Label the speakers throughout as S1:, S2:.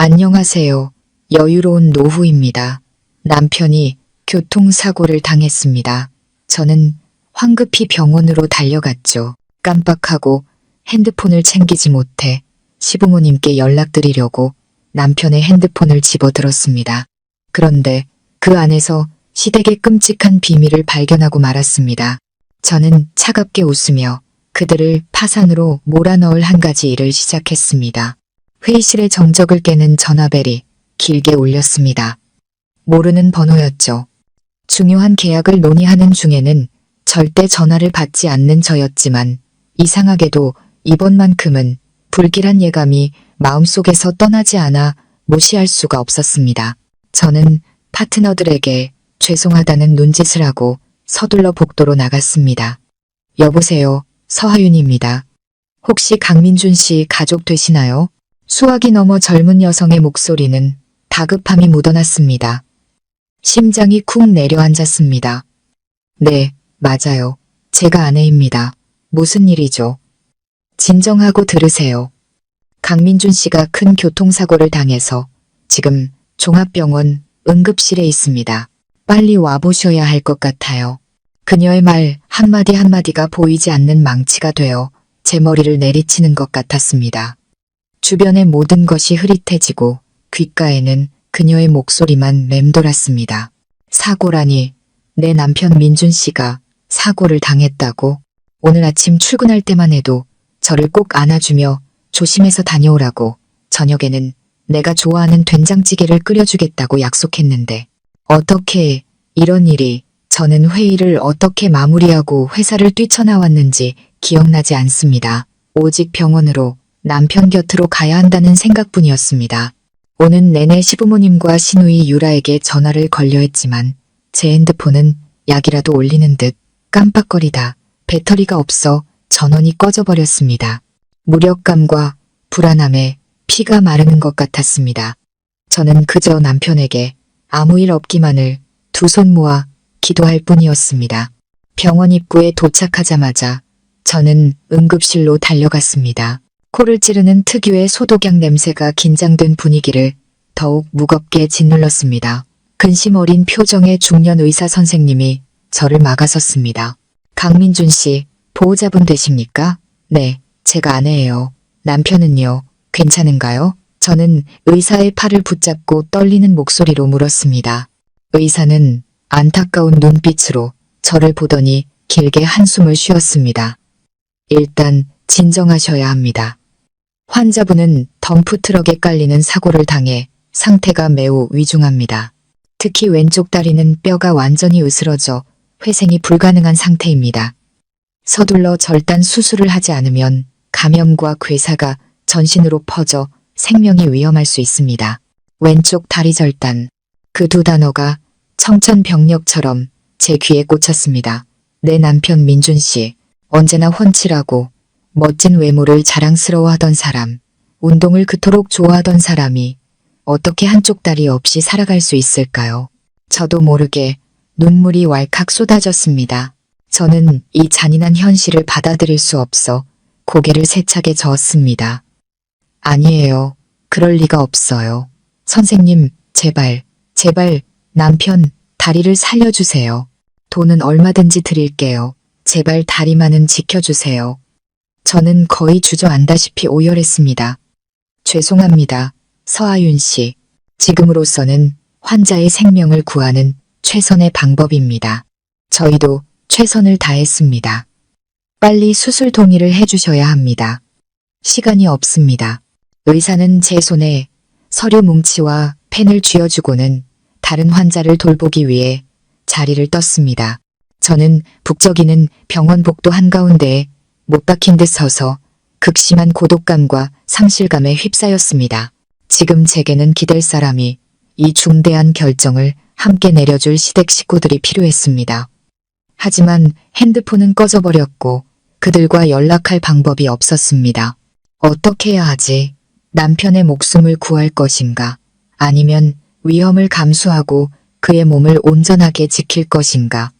S1: 안녕하세요. 여유로운 노후입니다. 남편이 교통사고를 당했습니다. 저는 황급히 병원으로 달려갔죠. 깜빡하고 핸드폰을 챙기지 못해 시부모님께 연락드리려고 남편의 핸드폰을 집어들었습니다. 그런데 그 안에서 시댁의 끔찍한 비밀을 발견하고 말았습니다. 저는 차갑게 웃으며 그들을 파산으로 몰아넣을 한 가지 일을 시작했습니다. 회의실의 정적을 깨는 전화벨이 길게 울렸습니다. 모르는 번호였죠. 중요한 계약을 논의하는 중에는 절대 전화를 받지 않는 저였지만 이상하게도 이번만큼은 불길한 예감이 마음속에서 떠나지 않아 무시할 수가 없었습니다. 저는 파트너들에게 죄송하다는 눈짓을 하고 서둘러 복도로 나갔습니다. 여보세요, 서하윤입니다. 혹시 강민준 씨 가족 되시나요? 수화기 넘어 젊은 여성의 목소리는 다급함이 묻어났습니다. 심장이 쿵 내려앉았습니다. 네, 맞아요. 제가 아내입니다. 무슨 일이죠? 진정하고 들으세요. 강민준 씨가 큰 교통사고를 당해서 지금 종합병원 응급실에 있습니다. 빨리 와보셔야 할 것 같아요. 그녀의 말 한마디 한마디가 보이지 않는 망치가 되어 제 머리를 내리치는 것 같았습니다. 주변의 모든 것이 흐릿해지고 귓가에는 그녀의 목소리만 맴돌았습니다. 사고라니, 내 남편 민준 씨가 사고를 당했다고? 오늘 아침 출근할 때만 해도 저를 꼭 안아주며 조심해서 다녀오라고, 저녁에는 내가 좋아하는 된장찌개를 끓여주겠다고 약속했는데 어떻게 이런 일이, 저는 회의를 어떻게 마무리하고 회사를 뛰쳐나왔는지 기억나지 않습니다. 오직 병원으로, 남편 곁으로 가야 한다는 생각뿐이었습니다. 오는 내내 시부모님과 시누이 유라에게 전화를 걸려 했지만 제 핸드폰은 약이라도 올리는 듯 깜빡거리다 배터리가 없어 전원이 꺼져버렸습니다. 무력감과 불안함에 피가 마르는 것 같았습니다. 저는 그저 남편에게 아무 일 없기만을 두 손 모아 기도할 뿐이었습니다. 병원 입구에 도착하자마자 저는 응급실로 달려갔습니다. 코를 찌르는 특유의 소독약 냄새가 긴장된 분위기를 더욱 무겁게 짓눌렀습니다. 근심 어린 표정의 중년 의사 선생님이 저를 막아섰습니다. 강민준 씨, 보호자분 되십니까? 네, 제가 아내예요. 남편은요, 괜찮은가요? 저는 의사의 팔을 붙잡고 떨리는 목소리로 물었습니다. 의사는 안타까운 눈빛으로 저를 보더니 길게 한숨을 쉬었습니다. 일단 진정하셔야 합니다. 환자분은 덤프트럭에 깔리는 사고를 당해 상태가 매우 위중합니다. 특히 왼쪽 다리는 뼈가 완전히 으스러져 회생이 불가능한 상태입니다. 서둘러 절단 수술을 하지 않으면 감염과 괴사가 전신으로 퍼져 생명이 위험할 수 있습니다. 왼쪽 다리 절단, 그 두 단어가 청천벽력처럼 제 귀에 꽂혔습니다. 내 남편 민준 씨, 언제나 훤칠하고 멋진 외모를 자랑스러워하던 사람, 운동을 그토록 좋아하던 사람이 어떻게 한쪽 다리 없이 살아갈 수 있을까요? 저도 모르게 눈물이 왈칵 쏟아졌습니다. 저는 이 잔인한 현실을 받아들일 수 없어 고개를 세차게 저었습니다. 아니에요. 그럴 리가 없어요. 선생님, 제발 남편 다리를 살려주세요. 돈은 얼마든지 드릴게요. 제발 다리만은 지켜주세요. 저는 거의 주저앉다시피 오열했습니다. 죄송합니다. 서하윤 씨. 지금으로서는 환자의 생명을 구하는 최선의 방법입니다. 저희도 최선을 다했습니다. 빨리 수술 동의를 해주셔야 합니다. 시간이 없습니다. 의사는 제 손에 서류 뭉치와 펜을 쥐어주고는 다른 환자를 돌보기 위해 자리를 떴습니다. 저는 북적이는 병원 복도 한가운데에 못 박힌 듯 서서 극심한 고독감과 상실감에 휩싸였습니다. 지금 제게는 기댈 사람이, 이 중대한 결정을 함께 내려줄 시댁 식구들이 필요했습니다. 하지만 핸드폰은 꺼져버렸고 그들과 연락할 방법이 없었습니다. 어떻게 해야 하지? 남편의 목숨을 구할 것인가? 아니면 위험을 감수하고 그의 몸을 온전하게 지킬 것인가?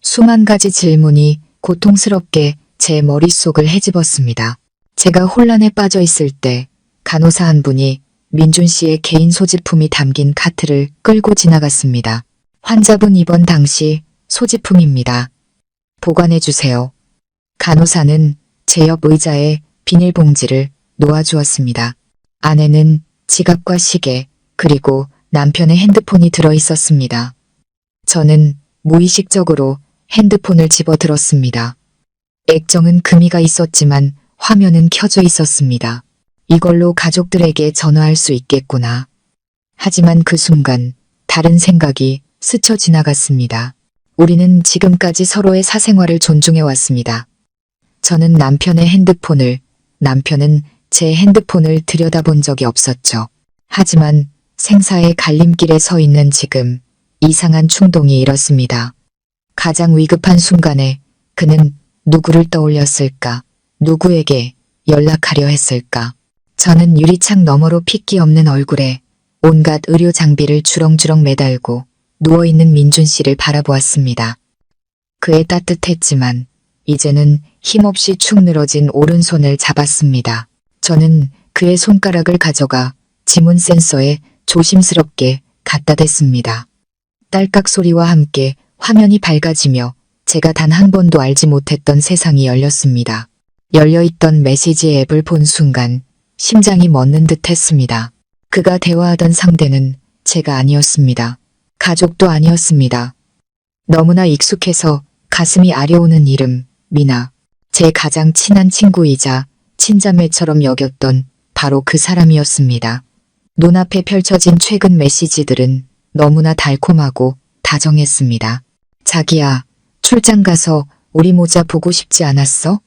S1: 수만 가지 질문이 고통스럽게 제 머릿속을 헤집었습니다. 제가 혼란에 빠져 있을 때 간호사 한 분이 민준 씨의 개인 소지품이 담긴 카트를 끌고 지나갔습니다. 환자분 입원 당시 소지품입니다. 보관해 주세요. 간호사는 제 옆 의자에 비닐봉지를 놓아주었습니다. 안에는 지갑과 시계 그리고 남편의 핸드폰이 들어 있었습니다. 저는 무의식적으로 핸드폰을 집어들었습니다. 액정은 금이가 있었지만 화면은 켜져 있었습니다. 이걸로 가족들에게 전화할 수 있겠구나. 하지만 그 순간 다른 생각이 스쳐 지나갔습니다. 우리는 지금까지 서로의 사생활을 존중해 왔습니다. 저는 남편의 핸드폰을, 남편은 제 핸드폰을 들여다본 적이 없었죠. 하지만 생사의 갈림길에 서 있는 지금 이상한 충동이 일었습니다. 가장 위급한 순간에 그는 누구를 떠올렸을까? 누구에게 연락하려 했을까? 저는 유리창 너머로 핏기 없는 얼굴에 온갖 의료 장비를 주렁주렁 매달고 누워있는 민준 씨를 바라보았습니다. 그의 따뜻했지만 이제는 힘없이 축 늘어진 오른손을 잡았습니다. 저는 그의 손가락을 가져가 지문 센서에 조심스럽게 갖다 댔습니다. 딸깍 소리와 함께 화면이 밝아지며 제가 단 한 번도 알지 못했던 세상이 열렸습니다. 열려있던 메시지 앱을 본 순간 심장이 멎는 듯 했습니다. 그가 대화하던 상대는 제가 아니었습니다. 가족도 아니었습니다. 너무나 익숙해서 가슴이 아려오는 이름, 미나. 제 가장 친한 친구이자 친자매처럼 여겼던 바로 그 사람이었습니다. 눈앞에 펼쳐진 최근 메시지들은 너무나 달콤하고 다정했습니다. 자기야, 출장 가서 우리 모자 보고 싶지 않았어?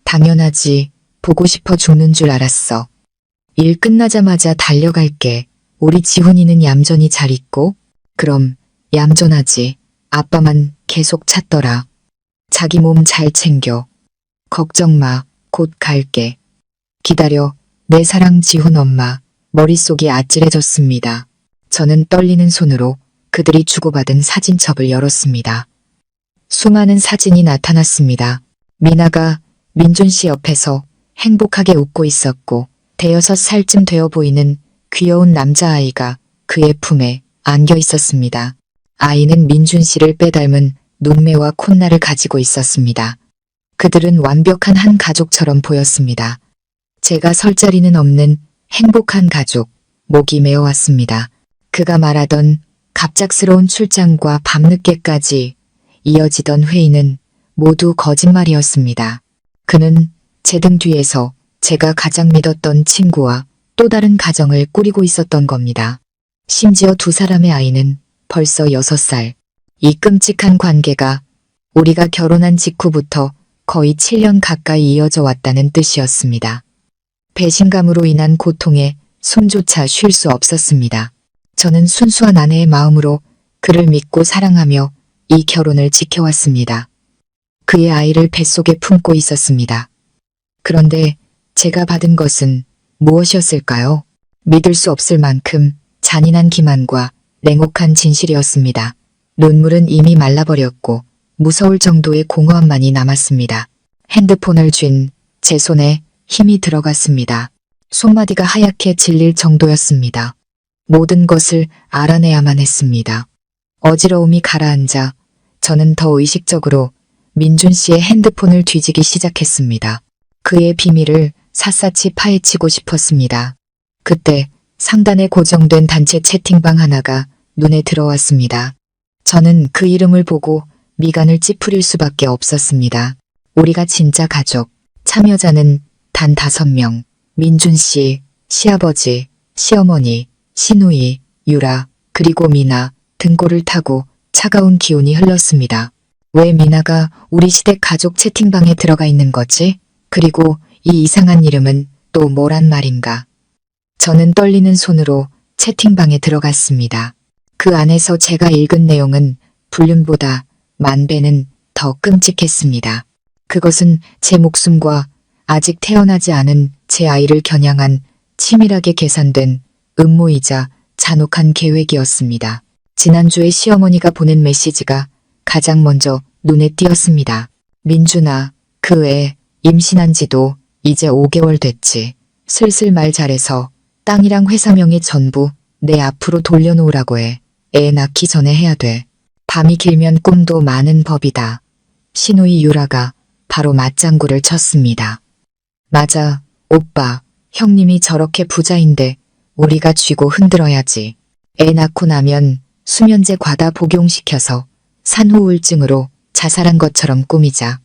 S1: 당연하지. 보고 싶어 죽는 줄 알았어. 일 끝나자마자 달려갈게. 우리 지훈이는 얌전히 잘 있고? 그럼 얌전하지. 아빠만 계속 찾더라. 자기 몸 잘 챙겨. 걱정 마. 곧 갈게. 기다려. 내 사랑 지훈 엄마. 머릿속이 아찔해졌습니다. 저는 떨리는 손으로 그들이 주고받은 사진첩을 열었습니다. 수많은 사진이 나타났습니다. 미나가 민준 씨 옆에서 행복하게 웃고 있었고 5살쯤 되어 보이는 귀여운 남자아이가 그의 품에 안겨 있었습니다. 아이는 민준 씨를 빼닮은 눈매와 콧날을 가지고 있었습니다. 그들은 완벽한 한 가족처럼 보였습니다. 제가 설 자리는 없는 행복한 가족, 목이 메어왔습니다. 그가 말하던 갑작스러운 출장과 밤늦게까지 이어지던 회의는 모두 거짓말이었습니다. 그는 제 등 뒤에서 제가 가장 믿었던 친구와 또 다른 가정을 꾸리고 있었던 겁니다. 심지어 두 사람의 아이는 벌써 6살. 이 끔찍한 관계가 우리가 결혼한 직후부터 거의 7년 가까이 이어져 왔다는 뜻이었습니다. 배신감으로 인한 고통에 숨조차 쉴 수 없었습니다. 저는 순수한 아내의 마음으로 그를 믿고 사랑하며 이 결혼을 지켜왔습니다. 그의 아이를 뱃속에 품고 있었습니다. 그런데 제가 받은 것은 무엇이었을까요? 믿을 수 없을 만큼 잔인한 기만과 냉혹한 진실이었습니다. 눈물은 이미 말라버렸고 무서울 정도의 공허함만이 남았습니다. 핸드폰을 쥔 제 손에 힘이 들어갔습니다. 손마디가 하얗게 질릴 정도였습니다. 모든 것을 알아내야만 했습니다. 어지러움이 가라앉아 저는 더 의식적으로 민준 씨의 핸드폰을 뒤지기 시작했습니다. 그의 비밀을 샅샅이 파헤치고 싶었습니다. 그때 상단에 고정된 단체 채팅방 하나가 눈에 들어왔습니다. 저는 그 이름을 보고 미간을 찌푸릴 수밖에 없었습니다. 우리가 진짜 가족. 참여자는 단 5명. 민준 씨, 시아버지, 시어머니, 시누이, 유라, 그리고 미나. 등골을 타고 차가운 기운이 흘렀습니다. 왜 미나가 우리 시댁 가족 채팅방에 들어가 있는 거지? 그리고 이 이상한 이름은 또 뭐란 말인가? 저는 떨리는 손으로 채팅방에 들어갔습니다. 그 안에서 제가 읽은 내용은 불륜보다 10,000배는 더 끔찍했습니다. 그것은 제 목숨과 아직 태어나지 않은 제 아이를 겨냥한 치밀하게 계산된 음모이자 잔혹한 계획이었습니다. 지난주에 시어머니가 보낸 메시지가 가장 먼저 눈에 띄었습니다. 민준아, 그 애 임신한 지도 이제 5개월 됐지. 슬슬 말 잘해서 땅이랑 회사 명의 전부 내 앞으로 돌려놓으라고 해. 애 낳기 전에 해야 돼. 밤이 길면 꿈도 많은 법이다. 시누이 유라가 바로 맞장구를 쳤습니다. 맞아, 오빠. 형님이 저렇게 부자인데 우리가 쥐고 흔들어야지. 애 낳고 나면 수면제 과다 복용시켜서 산후우울증으로 자살한 것처럼 꾸미자.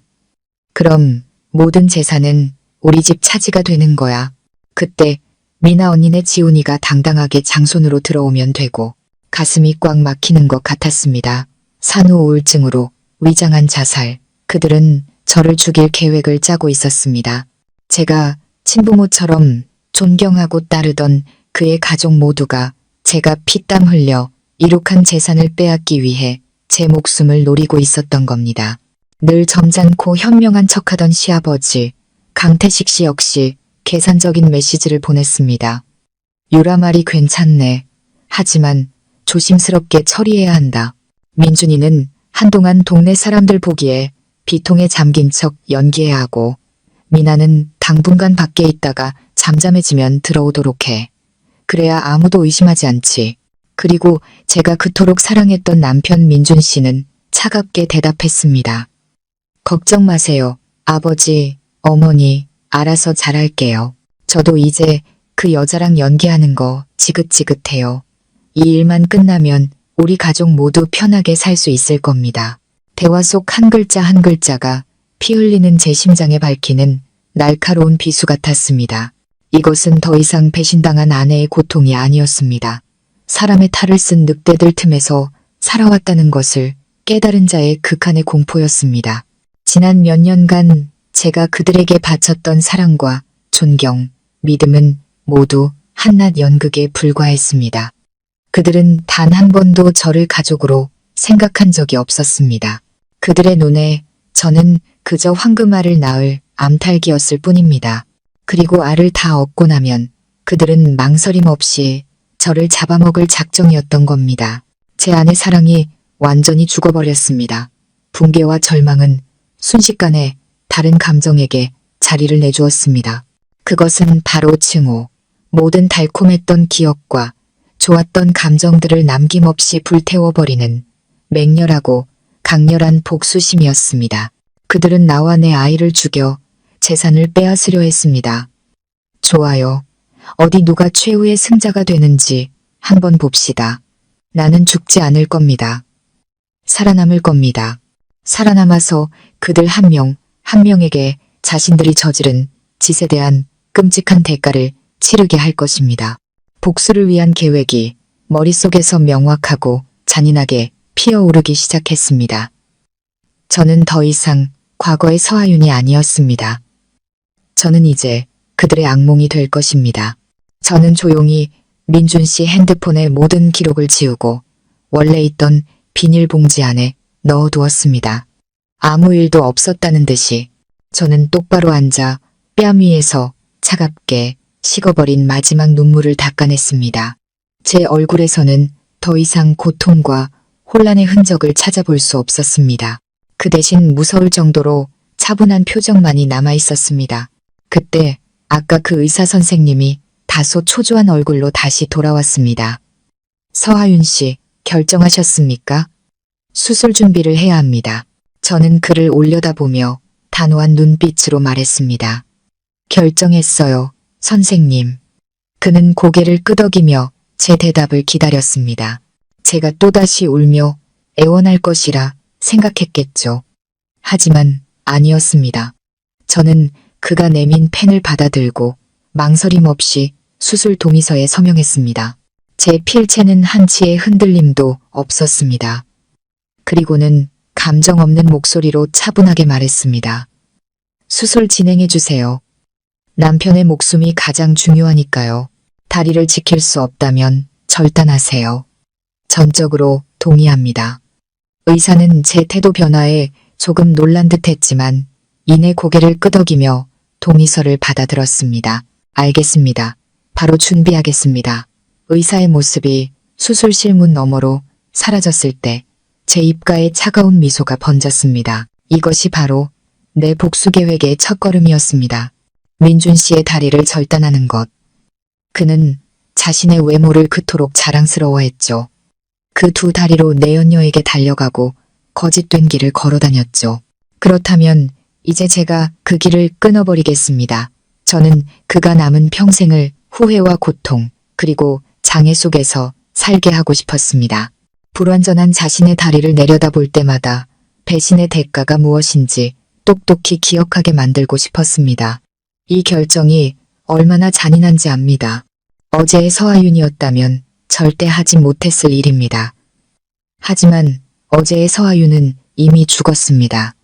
S1: 그럼 모든 재산은 우리 집 차지가 되는 거야. 그때 미나 언니네 지훈이가 당당하게 장손으로 들어오면 되고 가슴이 꽉 막히는 것 같았습니다. 산후우울증으로 위장한 자살. 그들은 저를 죽일 계획을 짜고 있었습니다. 제가 친부모처럼 존경하고 따르던 그의 가족 모두가 제가 피땀 흘려 이룩한 재산을 빼앗기 위해 제 목숨을 노리고 있었던 겁니다. 늘 점잖고 현명한 척하던 시아버지 강태식 씨 역시 계산적인 메시지를 보냈습니다. 유라 말이 괜찮네. 하지만 조심스럽게 처리해야 한다. 민준이는 한동안 동네 사람들 보기에 비통에 잠긴 척 연기해야 하고 미나는 당분간 밖에 있다가 잠잠해지면 들어오도록 해. 그래야 아무도 의심하지 않지. 그리고 제가 그토록 사랑했던 남편 민준 씨는 차갑게 대답했습니다. 걱정 마세요. 아버지, 어머니, 알아서 잘할게요. 저도 이제 그 여자랑 연기하는 거 지긋지긋해요. 이 일만 끝나면 우리 가족 모두 편하게 살 수 있을 겁니다. 대화 속 한 글자 한 글자가 피 흘리는 제 심장에 밝히는 날카로운 비수 같았습니다. 이것은 더 이상 배신당한 아내의 고통이 아니었습니다. 사람의 탈을 쓴 늑대들 틈에서 살아왔다는 것을 깨달은 자의 극한의 공포였습니다. 지난 몇 년간 제가 그들에게 바쳤던 사랑과 존경, 믿음은 모두 한낱 연극에 불과했습니다. 그들은 단 한 번도 저를 가족으로 생각한 적이 없었습니다. 그들의 눈에 저는 그저 황금알을 낳을 암탉이었을 뿐입니다. 그리고 알을 다 얻고 나면 그들은 망설임 없이 저를 잡아먹을 작정이었던 겁니다. 제 안의 사랑이 완전히 죽어버렸습니다. 붕괴와 절망은 순식간에 다른 감정에게 자리를 내주었습니다. 그것은 바로 증오. 모든 달콤했던 기억과 좋았던 감정들을 남김없이 불태워버리는 맹렬하고 강렬한 복수심이었습니다. 그들은 나와 내 아이를 죽여 재산을 빼앗으려 했습니다. 좋아요. 어디 누가 최후의 승자가 되는지 한번 봅시다. 나는 죽지 않을 겁니다. 살아남을 겁니다. 살아남아서 그들 한 명, 한 명에게 자신들이 저지른 짓에 대한 끔찍한 대가를 치르게 할 것입니다. 복수를 위한 계획이 머릿속에서 명확하고 잔인하게 피어오르기 시작했습니다. 저는 더 이상 과거의 서하윤이 아니었습니다. 저는 이제 그들의 악몽이 될 것입니다. 저는 조용히 민준 씨 핸드폰의 모든 기록을 지우고 원래 있던 비닐봉지 안에 넣어두었습니다. 아무 일도 없었다는 듯이 저는 똑바로 앉아 뺨 위에서 차갑게 식어버린 마지막 눈물을 닦아냈습니다. 제 얼굴에서는 더 이상 고통과 혼란의 흔적을 찾아볼 수 없었습니다. 그 대신 무서울 정도로 차분한 표정만이 남아있었습니다. 그때 아까 그 의사 선생님이 다소 초조한 얼굴로 다시 돌아왔습니다. 서하윤 씨, 결정하셨습니까? 수술 준비를 해야 합니다. 저는 그를 올려다보며 단호한 눈빛으로 말했습니다. 결정했어요, 선생님. 그는 고개를 끄덕이며 제 대답을 기다렸습니다. 제가 또다시 울며 애원할 것이라 생각했겠죠. 하지만 아니었습니다. 저는 그가 내민 펜을 받아들고 망설임 없이 수술 동의서에 서명했습니다. 제 필체는 한치의 흔들림도 없었습니다. 그리고는 감정 없는 목소리로 차분하게 말했습니다. 수술 진행해 주세요. 남편의 목숨이 가장 중요하니까요. 다리를 지킬 수 없다면 절단하세요. 전적으로 동의합니다. 의사는 제 태도 변화에 조금 놀란 듯 했지만 이내 고개를 끄덕이며 동의서를 받아들었습니다. 알겠습니다. 바로 준비하겠습니다. 의사의 모습이 수술실 문 너머로 사라졌을 때 제 입가에 차가운 미소가 번졌습니다. 이것이 바로 내 복수 계획의 첫걸음이었습니다. 민준 씨의 다리를 절단하는 것. 그는 자신의 외모를 그토록 자랑스러워했죠. 그 두 다리로 내연녀에게 달려가고 거짓된 길을 걸어다녔죠. 그렇다면 이제 제가 그 길을 끊어버리겠습니다. 저는 그가 남은 평생을 후회와 고통 그리고 장애 속에서 살게 하고 싶었습니다. 불완전한 자신의 다리를 내려다볼 때마다 배신의 대가가 무엇인지 똑똑히 기억하게 만들고 싶었습니다. 이 결정이 얼마나 잔인한지 압니다. 어제의 서하윤이었다면 절대 하지 못했을 일입니다. 하지만 어제의 서하윤은 이미 죽었습니다.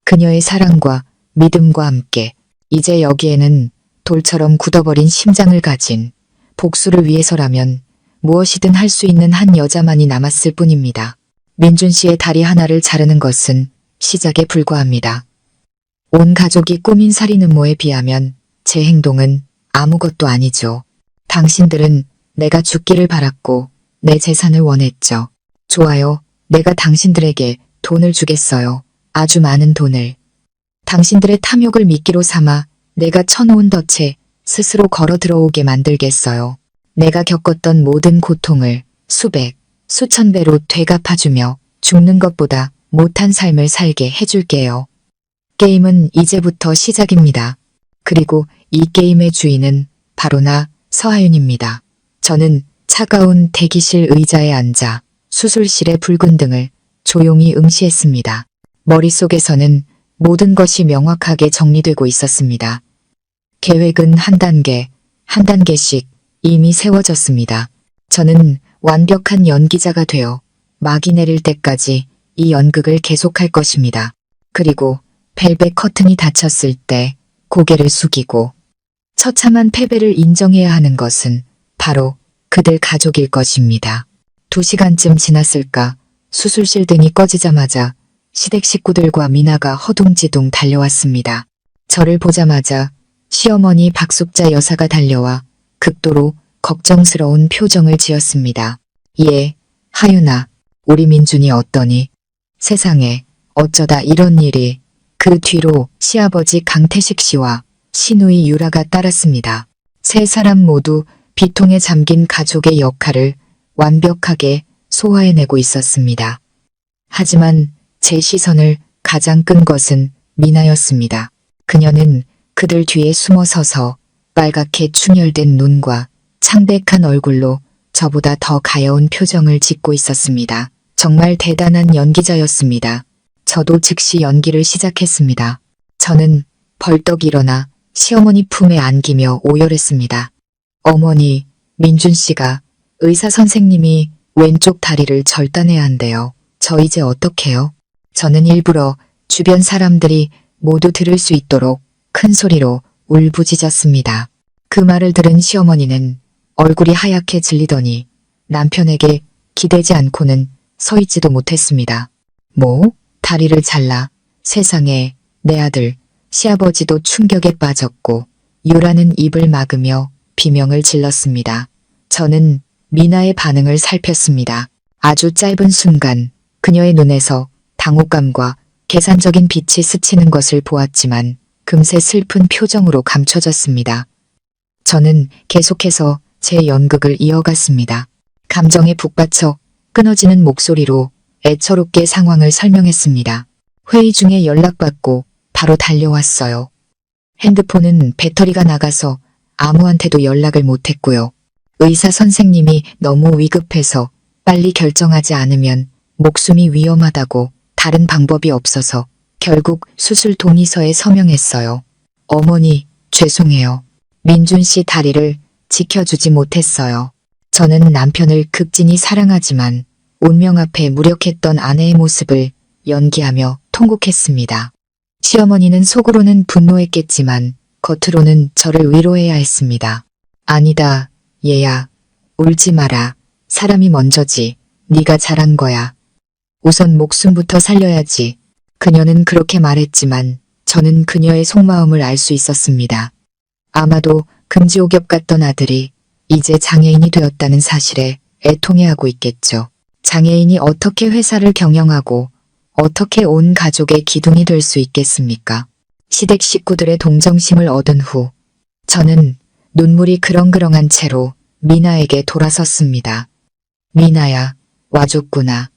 S1: 그녀의 사랑과 믿음과 함께 이제 여기에는 돌처럼 굳어버린 심장을 가진 복수를 위해서라면 무엇이든 할 수 있는 한 여자만이 남았을 뿐입니다. 민준 씨의 다리 하나를 자르는 것은 시작에 불과합니다. 온 가족이 꾸민 살인음모에 비하면 제 행동은 아무것도 아니죠. 당신들은 내가 죽기를 바랐고 내 재산을 원했죠. 좋아요. 내가 당신들에게 돈을 주겠어요. 아주 많은 돈을. 당신들의 탐욕을 미끼로 삼아 내가 쳐놓은 덫에 스스로 걸어 들어오게 만들겠어요. 내가 겪었던 모든 고통을 수백, 수천 배로 되갚아주며 죽는 것보다 못한 삶을 살게 해줄게요. 게임은 이제부터 시작입니다. 그리고 이 게임의 주인은 바로 나 서하윤입니다. 저는 차가운 대기실 의자에 앉아 수술실의 붉은 등을 조용히 응시했습니다. 머릿속에서는 모든 것이 명확하게 정리되고 있었습니다. 계획은 한 단계, 한 단계씩 이미 세워졌습니다. 저는 완벽한 연기자가 되어 막이 내릴 때까지 이 연극을 계속할 것입니다. 그리고 벨벳 커튼이 닫혔을 때 고개를 숙이고 처참한 패배를 인정해야 하는 것은 바로 그들 가족일 것입니다. 2시간쯤 지났을까 수술실 등이 꺼지자마자 시댁 식구들과 미나가 허둥지둥 달려왔습니다. 저를 보자마자 시어머니 박숙자 여사가 달려와 극도로 걱정스러운 표정을 지었습니다. 예, 하윤아, 우리 민준이 어떠니? 세상에 어쩌다 이런 일이. 그 뒤로 시아버지 강태식 씨와 시누이 유라가 따랐습니다. 세 사람 모두 비통에 잠긴 가족의 역할을 완벽하게 소화해내고 있었습니다. 하지만 제 시선을 가장 끈 것은 미나였습니다. 그녀는 그들 뒤에 숨어 서서 빨갛게 충혈된 눈과 창백한 얼굴로 저보다 더 가여운 표정을 짓고 있었습니다. 정말 대단한 연기자였습니다. 저도 즉시 연기를 시작했습니다. 저는 벌떡 일어나 시어머니 품에 안기며 오열했습니다. 어머니, 민준 씨가 의사 선생님이 왼쪽 다리를 절단해야 한대요. 저 이제 어떡해요? 저는 일부러 주변 사람들이 모두 들을 수 있도록 큰 소리로 울부짖었습니다. 그 말을 들은 시어머니는 얼굴이 하얗게 질리더니 남편에게 기대지 않고는 서 있지도 못했습니다. 뭐? 다리를 잘라? 세상에, 내 아들, 시아버지도 충격에 빠졌고 유라는 입을 막으며 비명을 질렀습니다. 저는 미나의 반응을 살폈습니다. 아주 짧은 순간 그녀의 눈에서 당혹감과 계산적인 빛이 스치는 것을 보았지만 금세 슬픈 표정으로 감춰졌습니다. 저는 계속해서 제 연극을 이어갔습니다. 감정에 북받쳐 끊어지는 목소리로 애처롭게 상황을 설명했습니다. 회의 중에 연락받고 바로 달려왔어요. 핸드폰은 배터리가 나가서 아무한테도 연락을 못했고요. 의사 선생님이 너무 위급해서 빨리 결정하지 않으면 목숨이 위험하다고 다른 방법이 없어서 결국 수술 동의서에 서명했어요. 어머니, 죄송해요. 민준 씨 다리를 지켜주지 못했어요. 저는 남편을 극진히 사랑하지만 운명 앞에 무력했던 아내의 모습을 연기하며 통곡했습니다. 시어머니는 속으로는 분노했겠지만 겉으로는 저를 위로해야 했습니다. 아니다, 얘야. 울지 마라. 사람이 먼저지. 네가 잘한 거야. 우선 목숨부터 살려야지. 그녀는 그렇게 말했지만 저는 그녀의 속마음을 알 수 있었습니다. 아마도 금지옥엽 같던 아들이 이제 장애인이 되었다는 사실에 애통해하고 있겠죠. 장애인이 어떻게 회사를 경영하고 어떻게 온 가족의 기둥이 될 수 있겠습니까? 시댁 식구들의 동정심을 얻은 후 저는 눈물이 그렁그렁한 채로 미나에게 돌아섰습니다. 미나야, 와줬구나.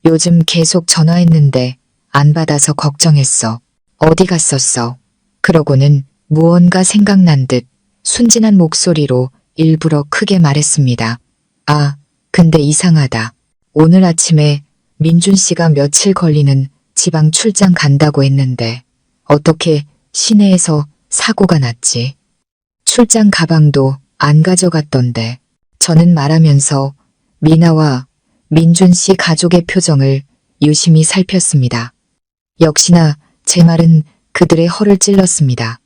S1: 요즘 계속 전화했는데 안 받아서 걱정했어. 어디 갔었어? 그러고는 무언가 생각난 듯 순진한 목소리로 일부러 크게 말했습니다. 아, 근데 이상하다. 오늘 아침에 민준 씨가 며칠 걸리는 지방 출장 간다고 했는데 어떻게 시내에서 사고가 났지? 출장 가방도 안 가져갔던데. 저는 말하면서 미나와 민준 씨 가족의 표정을 유심히 살폈습니다. 역시나 제 말은 그들의 허를 찔렀습니다.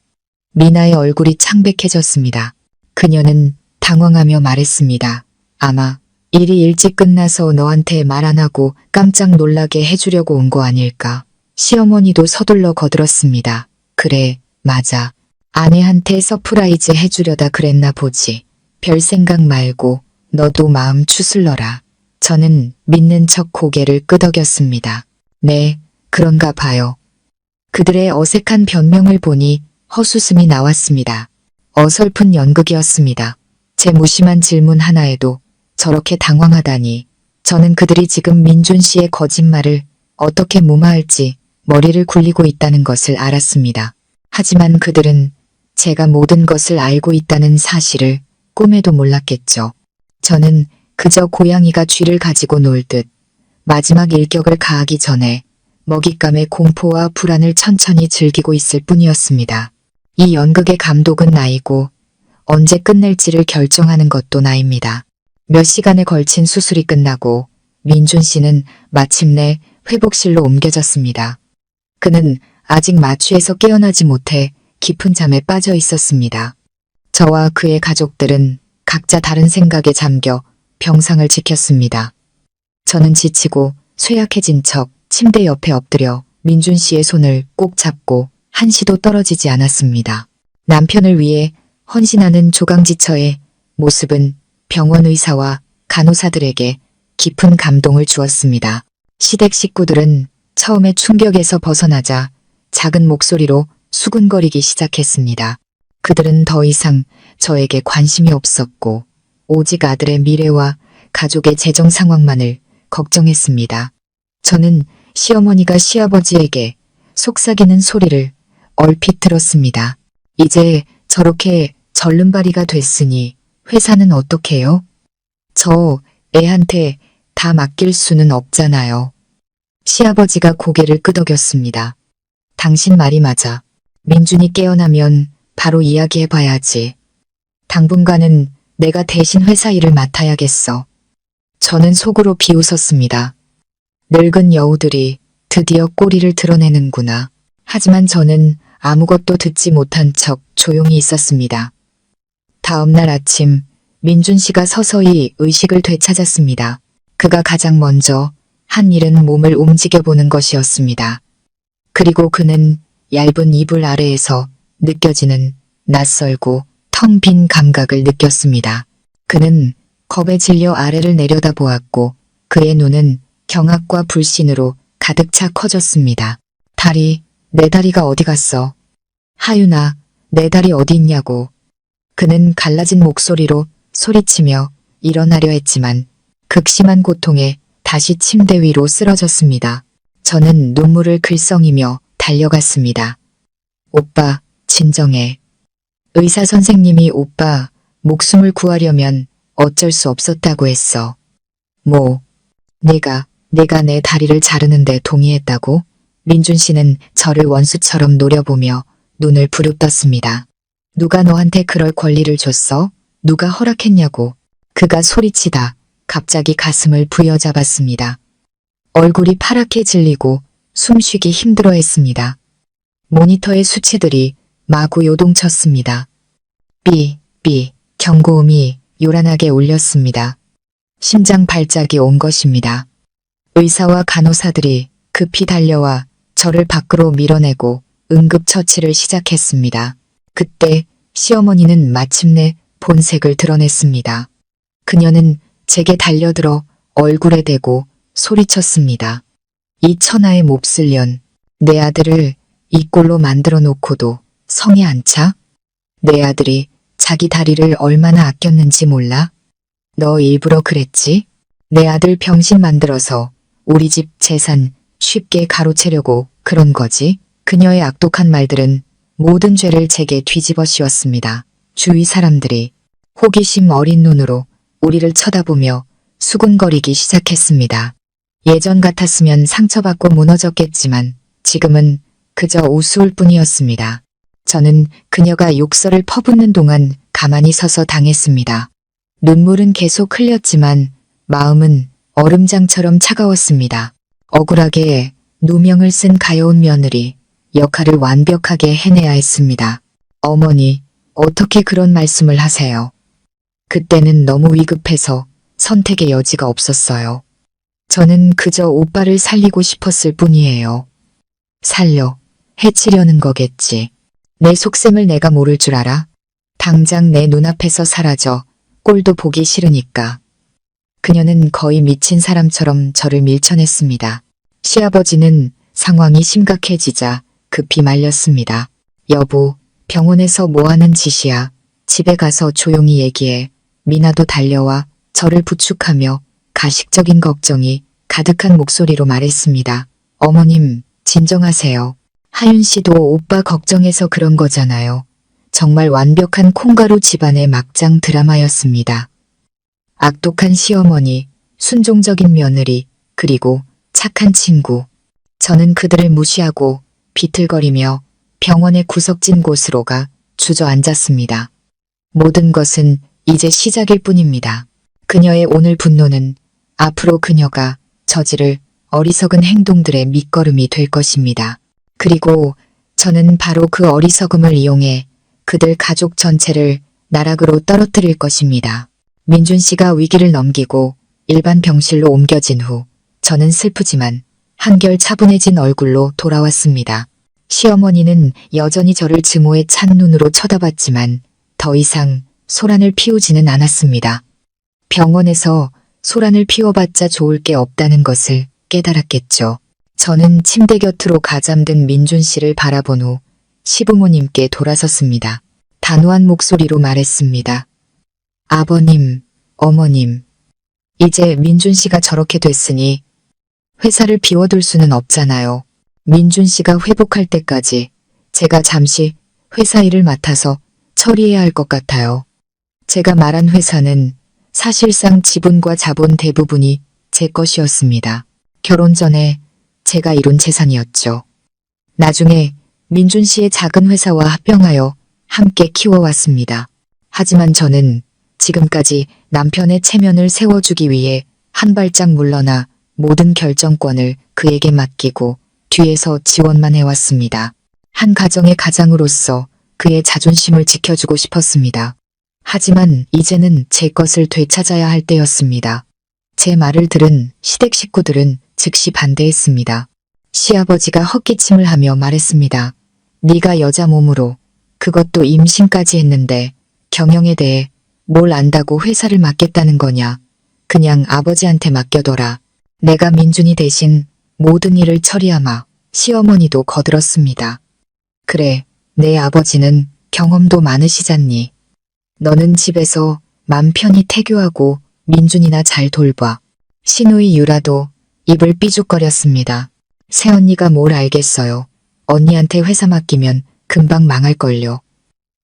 S1: 미나의 얼굴이 창백해졌습니다. 그녀는 당황하며 말했습니다. 아마 일이 일찍 끝나서 너한테 말 안 하고 깜짝 놀라게 해주려고 온 거 아닐까. 시어머니도 서둘러 거들었습니다. 그래, 맞아. 아내한테 서프라이즈 해주려다 그랬나 보지. 별 생각 말고 너도 마음 추슬러라. 저는 믿는 척 고개를 끄덕였습니다. 네, 그런가 봐요. 그들의 어색한 변명을 보니 헛웃음이 나왔습니다. 어설픈 연극이었습니다. 제 무심한 질문 하나에도 저렇게 당황하다니. 저는 그들이 지금 민준 씨의 거짓말을 어떻게 무마할지 머리를 굴리고 있다는 것을 알았습니다. 하지만 그들은 제가 모든 것을 알고 있다는 사실을 꿈에도 몰랐겠죠. 저는 그저 고양이가 쥐를 가지고 놀듯 마지막 일격을 가하기 전에 먹잇감의 공포와 불안을 천천히 즐기고 있을 뿐이었습니다. 이 연극의 감독은 나이고 언제 끝낼지를 결정하는 것도 나입니다. 몇 시간에 걸친 수술이 끝나고 민준 씨는 마침내 회복실로 옮겨졌습니다. 그는 아직 마취에서 깨어나지 못해 깊은 잠에 빠져 있었습니다. 저와 그의 가족들은 각자 다른 생각에 잠겨 병상을 지켰습니다. 저는 지치고 쇠약해진 척 침대 옆에 엎드려 민준 씨의 손을 꼭 잡고 한시도 떨어지지 않았습니다. 남편을 위해 헌신하는 조강지처의 모습은 병원 의사와 간호사들에게 깊은 감동을 주었습니다. 시댁 식구들은 처음에 충격에서 벗어나자 작은 목소리로 수군거리기 시작했습니다. 그들은 더 이상 저에게 관심이 없었고 오직 아들의 미래와 가족의 재정 상황만을 걱정했습니다. 저는 시어머니가 시아버지에게 속삭이는 소리를 얼핏 들었습니다. 이제 저렇게 절름발이가 됐으니 회사는 어떡해요? 저 애한테 다 맡길 수는 없잖아요. 시아버지가 고개를 끄덕였습니다. 당신 말이 맞아. 민준이 깨어나면 바로 이야기해봐야지. 당분간은 내가 대신 회사 일을 맡아야겠어. 저는 속으로 비웃었습니다. 늙은 여우들이 드디어 꼬리를 드러내는구나. 하지만 저는 아무것도 듣지 못한 척 조용히 있었습니다. 다음 날 아침 민준 씨가 서서히 의식을 되찾았습니다. 그가 가장 먼저 한 일은 몸을 움직여보는 것이었습니다. 그리고 그는 얇은 이불 아래에서 느껴지는 낯설고 텅 빈 감각을 느꼈습니다. 그는 겁에 질려 아래를 내려다보았고 그의 눈은 경악과 불신으로 가득 차 커졌습니다. 내 다리가 어디 갔어? 하윤아, 내 다리 어디 있냐고. 그는 갈라진 목소리로 소리치며 일어나려 했지만 극심한 고통에 다시 침대 위로 쓰러졌습니다. 저는 눈물을 글썽이며 달려갔습니다. 오빠, 진정해. 의사 선생님이 오빠 목숨을 구하려면 어쩔 수 없었다고 했어. 뭐, 내가 내 다리를 자르는데 동의했다고? 민준 씨는 저를 원수처럼 노려보며 눈을 부릅떴습니다. 누가 너한테 그럴 권리를 줬어? 누가 허락했냐고. 그가 소리치다 갑자기 가슴을 부여잡았습니다. 얼굴이 파랗게 질리고 숨쉬기 힘들어했습니다. 모니터의 수치들이 마구 요동쳤습니다. 삐 경고음이 요란하게 울렸습니다. 심장 발작이 온 것입니다. 의사와 간호사들이 급히 달려와 저를 밖으로 밀어내고 응급처치를 시작했습니다. 그때 시어머니는 마침내 본색을 드러냈습니다. 그녀는 제게 달려들어 얼굴에 대고 소리쳤습니다. 이 천하의 몹쓸 년, 내 아들을 이 꼴로 만들어 놓고도 성에 안 차? 내 아들이 자기 다리를 얼마나 아꼈는지 몰라? 너 일부러 그랬지? 내 아들 병신 만들어서 우리 집 재산 쉽게 가로채려고 그런 거지? 그녀의 악독한 말들은 모든 죄를 제게 뒤집어 씌웠습니다. 주위 사람들이 호기심 어린 눈으로 우리를 쳐다보며 수군거리기 시작했습니다. 예전 같았으면 상처받고 무너졌겠지만 지금은 그저 우스울 뿐이었습니다. 저는 그녀가 욕설을 퍼붓는 동안 가만히 서서 당했습니다. 눈물은 계속 흘렸지만 마음은 얼음장처럼 차가웠습니다. 억울하게 누명을 쓴 가여운 며느리, 역할을 완벽하게 해내야 했습니다. 어머니, 어떻게 그런 말씀을 하세요? 그때는 너무 위급해서 선택의 여지가 없었어요. 저는 그저 오빠를 살리고 싶었을 뿐이에요. 살려, 해치려는 거겠지. 내 속셈을 내가 모를 줄 알아? 당장 내 눈앞에서 사라져 꼴도 보기 싫으니까. 그녀는 거의 미친 사람처럼 저를 밀쳐냈습니다. 시아버지는 상황이 심각해지자 급히 말렸습니다. 여보, 병원에서 뭐하는 짓이야. 집에 가서 조용히 얘기해. 미나도 달려와 저를 부축하며 가식적인 걱정이 가득한 목소리로 말했습니다. 어머님, 진정하세요. 하윤 씨도 오빠 걱정해서 그런 거잖아요. 정말 완벽한 콩가루 집안의 막장 드라마였습니다. 악독한 시어머니, 순종적인 며느리, 그리고 착한 친구. 저는 그들을 무시하고 비틀거리며 병원의 구석진 곳으로 가 주저앉았습니다. 모든 것은 이제 시작일 뿐입니다. 그녀의 오늘 분노는 앞으로 그녀가 저지를 어리석은 행동들의 밑거름이 될 것입니다. 그리고 저는 바로 그 어리석음을 이용해 그들 가족 전체를 나락으로 떨어뜨릴 것입니다. 민준 씨가 위기를 넘기고 일반 병실로 옮겨진 후 저는 슬프지만 한결 차분해진 얼굴로 돌아왔습니다. 시어머니는 여전히 저를 증오에 찬 눈으로 쳐다봤지만 더 이상 소란을 피우지는 않았습니다. 병원에서 소란을 피워봤자 좋을 게 없다는 것을 깨달았겠죠. 저는 침대 곁으로 가잠든 민준 씨를 바라본 후 시부모님께 돌아섰습니다. 단호한 목소리로 말했습니다. 아버님, 어머님, 이제 민준 씨가 저렇게 됐으니 회사를 비워둘 수는 없잖아요. 민준 씨가 회복할 때까지 제가 잠시 회사 일을 맡아서 처리해야 할 것 같아요. 제가 말한 회사는 사실상 지분과 자본 대부분이 제 것이었습니다. 결혼 전에 제가 이룬 재산이었죠. 나중에 민준 씨의 작은 회사와 합병하여 함께 키워왔습니다. 하지만 저는 지금까지 남편의 체면을 세워주기 위해 한 발짝 물러나 모든 결정권을 그에게 맡기고 뒤에서 지원만 해왔습니다. 한 가정의 가장으로서 그의 자존심을 지켜주고 싶었습니다. 하지만 이제는 제 것을 되찾아야 할 때였습니다. 제 말을 들은 시댁 식구들은 즉시 반대했습니다. 시아버지가 헛기침을 하며 말했습니다. 네가 여자 몸으로 그것도 임신까지 했는데 경영에 대해 뭘 안다고 회사를 맡겠다는 거냐. 그냥 아버지한테 맡겨둬라. 내가 민준이 대신 모든 일을 처리하마. 시어머니도 거들었습니다. 그래, 내 아버지는 경험도 많으시잖니. 너는 집에서 맘 편히 태교하고 민준이나 잘 돌봐. 시누이 유라도 입을 삐죽거렸습니다. 새언니가 뭘 알겠어요. 언니한테 회사 맡기면 금방 망할걸요.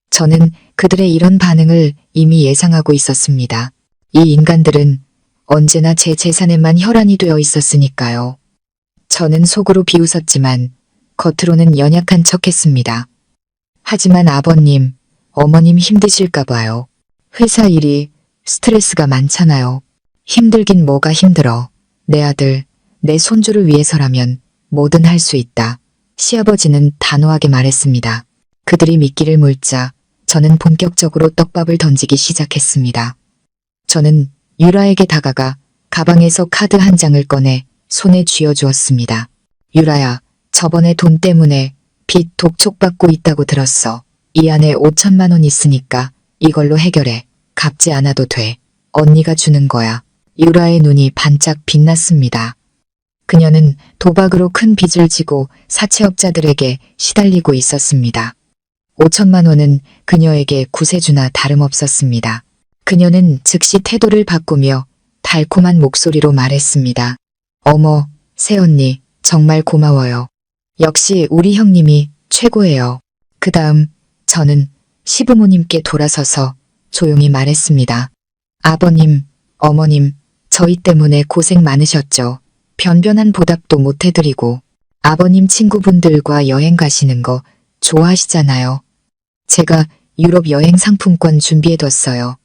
S1: 저는 그들의 이런 반응을 이미 예상하고 있었습니다. 이 인간들은 언제나 제 재산에만 혈안이 되어 있었으니까요. 저는 속으로 비웃었지만 겉으로는 연약한 척했습니다. 하지만 아버님, 어머님 힘드실까 봐요. 회사 일이 스트레스가 많잖아요. 힘들긴 뭐가 힘들어. 내 아들, 내 손주를 위해서라면 뭐든 할 수 있다. 시아버지는 단호하게 말했습니다. 그들이 미끼를 물자 저는 본격적으로 떡밥을 던지기 시작했습니다. 저는 유라에게 다가가 가방에서 카드 한 장을 꺼내 손에 쥐어주었습니다. 유라야, 저번에 돈 때문에 빚 독촉받고 있다고 들었어. 이 안에 5천만 원 있으니까 이걸로 해결해. 갚지 않아도 돼. 언니가 주는 거야. 유라의 눈이 반짝 빛났습니다. 그녀는 도박으로 큰 빚을 지고 사채업자들에게 시달리고 있었습니다. 5천만 원은 그녀에게 구세주나 다름없었습니다. 그녀는 즉시 태도를 바꾸며 달콤한 목소리로 말했습니다. 어머, 새언니, 정말 고마워요. 역시 우리 형님이 최고예요. 그 다음 저는 시부모님께 돌아서서 조용히 말했습니다. 아버님, 어머님, 저희 때문에 고생 많으셨죠. 변변한 보답도 못 해드리고 아버님 친구분들과 여행 가시는 거 좋아하시잖아요. 제가 유럽 여행 상품권 준비해뒀어요.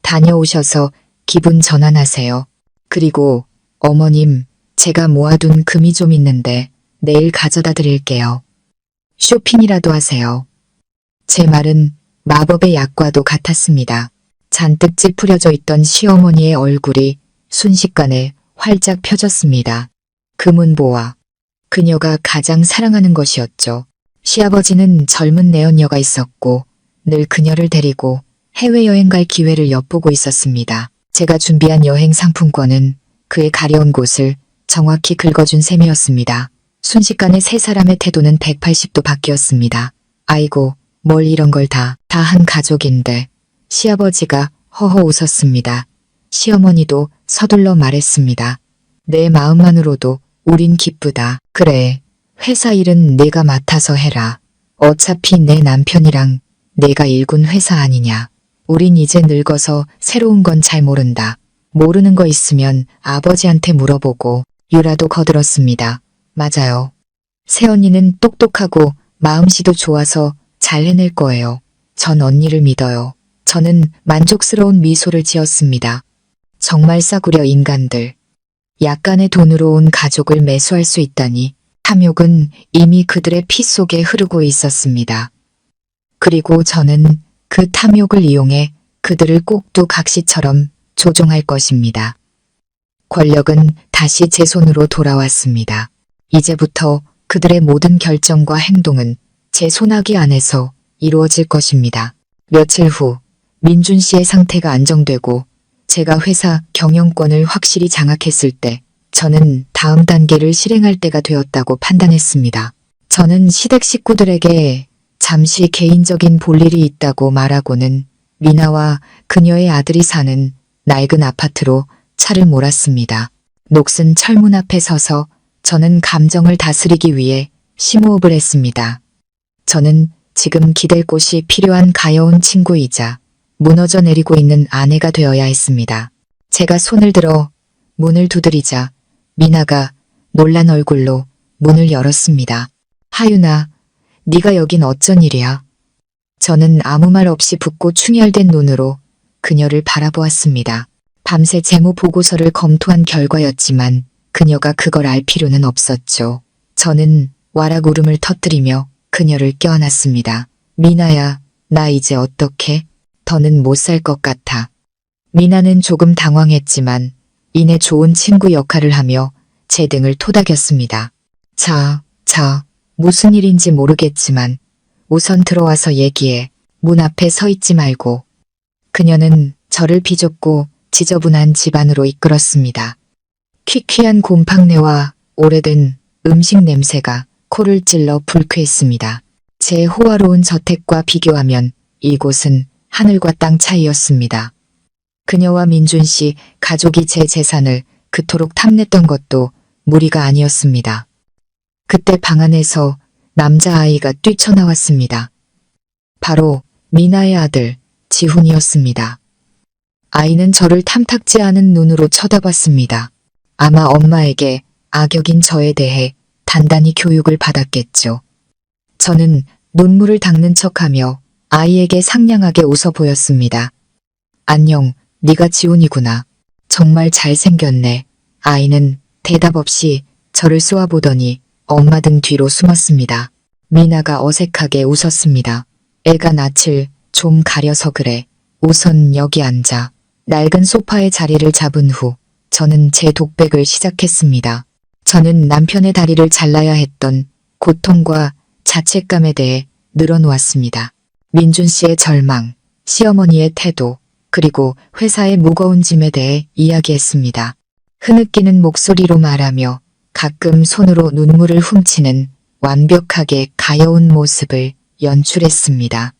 S1: 다녀오셔서 기분 전환하세요. 그리고 어머님, 제가 모아둔 금이 좀 있는데 내일 가져다 드릴게요. 쇼핑이라도 하세요. 제 말은 마법의 약과도 같았습니다. 잔뜩 찌푸려져 있던 시어머니의 얼굴이 순식간에 활짝 펴졌습니다. 금은보화. 그녀가 가장 사랑하는 것이었죠. 시아버지는 젊은 내연녀가 있었고 늘 그녀를 데리고 해외여행 갈 기회를 엿보고 있었습니다. 제가 준비한 여행 상품권은 그의 가려운 곳을 정확히 긁어준 셈이었습니다. 순식간에 세 사람의 태도는 180도 바뀌었습니다. 아이고, 뭘 이런 걸 다 한 가족인데. 시아버지가 허허 웃었습니다. 시어머니도 서둘러 말했습니다. 내 마음만으로도 우린 기쁘다. 그래, 회사 일은 내가 맡아서 해라. 어차피 내 남편이랑 내가 일군 회사 아니냐. 우린 이제 늙어서 새로운 건 잘 모른다. 모르는 거 있으면 아버지한테 물어보고 유라도 거들었습니다. 맞아요. 새언니는 똑똑하고 마음씨도 좋아서 잘 해낼 거예요. 전 언니를 믿어요. 저는 만족스러운 미소를 지었습니다. 정말 싸구려 인간들. 약간의 돈으로 온 가족을 매수할 수 있다니 탐욕은 이미 그들의 피 속에 흐르고 있었습니다. 그리고 저는 그 탐욕을 이용해 그들을 꼭두각시처럼 조종할 것입니다. 권력은 다시 제 손으로 돌아왔습니다. 이제부터 그들의 모든 결정과 행동은 제 손아귀 안에서 이루어질 것입니다. 며칠 후 민준 씨의 상태가 안정되고 제가 회사 경영권을 확실히 장악했을 때 저는 다음 단계를 실행할 때가 되었다고 판단했습니다. 저는 시댁 식구들에게 잠시 개인적인 볼일이 있다고 말하고는 미나와 그녀의 아들이 사는 낡은 아파트로 차를 몰았습니다. 녹슨 철문 앞에 서서 저는 감정을 다스리기 위해 심호흡을 했습니다. 저는 지금 기댈 곳이 필요한 가여운 친구이자 무너져 내리고 있는 아내가 되어야 했습니다. 제가 손을 들어 문을 두드리자 미나가 놀란 얼굴로 문을 열었습니다. 하윤아, 네가 여긴 어쩐 일이야? 저는 아무 말 없이 붓고 충혈된 눈으로 그녀를 바라보았습니다. 밤새 재무 보고서를 검토한 결과였지만 그녀가 그걸 알 필요는 없었죠. 저는 와락 울음을 터뜨리며 그녀를 껴안았습니다. 미나야, 나 이제 어떡해? 더는 못 살 것 같아. 미나는 조금 당황했지만 이내 좋은 친구 역할을 하며 제 등을 토닥였습니다. 자, 무슨 일인지 모르겠지만 우선 들어와서 얘기해. 문 앞에 서 있지 말고. 그녀는 저를 비좁고 지저분한 집 안으로 이끌었습니다. 퀴퀴한 곰팡내와 오래된 음식 냄새가 코를 찔러 불쾌했습니다. 제 호화로운 저택과 비교하면 이곳은 하늘과 땅 차이였습니다. 그녀와 민준 씨 가족이 제 재산을 그토록 탐냈던 것도 무리가 아니었습니다. 그때 방 안에서 남자아이가 뛰쳐나왔습니다. 바로 미나의 아들 지훈이었습니다. 아이는 저를 탐탁지 않은 눈으로 쳐다봤습니다. 아마 엄마에게 악역인 저에 대해 단단히 교육을 받았겠죠. 저는 눈물을 닦는 척하며 아이에게 상냥하게 웃어 보였습니다. 안녕, 네가 지훈이구나. 정말 잘생겼네. 아이는 대답 없이 저를 쏘아보더니 엄마 등 뒤로 숨었습니다. 미나가 어색하게 웃었습니다. 애가 낯을 좀 가려서 그래. 우선 여기 앉아. 낡은 소파에 자리를 잡은 후 저는 제 독백을 시작했습니다. 저는 남편의 다리를 잘라야 했던 고통과 자책감에 대해 늘어놓았습니다. 민준 씨의 절망, 시어머니의 태도, 그리고 회사의 무거운 짐에 대해 이야기했습니다. 흐느끼는 목소리로 말하며 가끔 손으로 눈물을 훔치는 완벽하게 가여운 모습을 연출했습니다.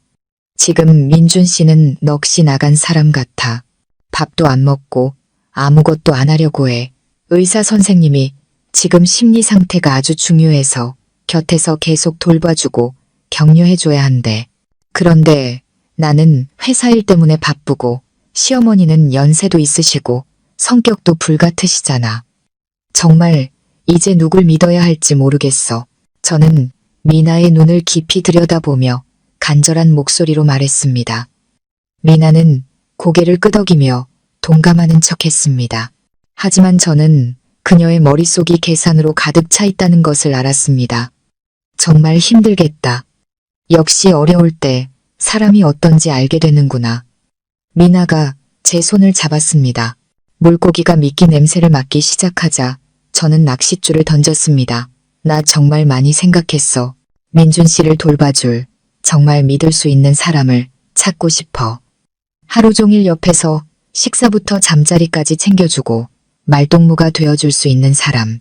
S1: 지금 민준 씨는 넋이 나간 사람 같아. 밥도 안 먹고 아무것도 안 하려고 해. 의사 선생님이 지금 심리 상태가 아주 중요해서 곁에서 계속 돌봐주고 격려해줘야 한대. 그런데 나는 회사 일 때문에 바쁘고 시어머니는 연세도 있으시고 성격도 불같으시잖아. 정말 이제 누굴 믿어야 할지 모르겠어. 저는 미나의 눈을 깊이 들여다보며 간절한 목소리로 말했습니다. 미나는 고개를 끄덕이며 동감하는 척했습니다. 하지만 저는 그녀의 머릿속이 계산으로 가득 차 있다는 것을 알았습니다. 정말 힘들겠다. 역시 어려울 때 사람이 어떤지 알게 되는구나. 미나가 제 손을 잡았습니다. 물고기가 미끼 냄새를 맡기 시작하자 저는 낚싯줄을 던졌습니다. 나 정말 많이 생각했어. 민준 씨를 돌봐줄, 정말 믿을 수 있는 사람을 찾고 싶어. 하루 종일 옆에서 식사부터 잠자리까지 챙겨주고 말동무가 되어줄 수 있는 사람.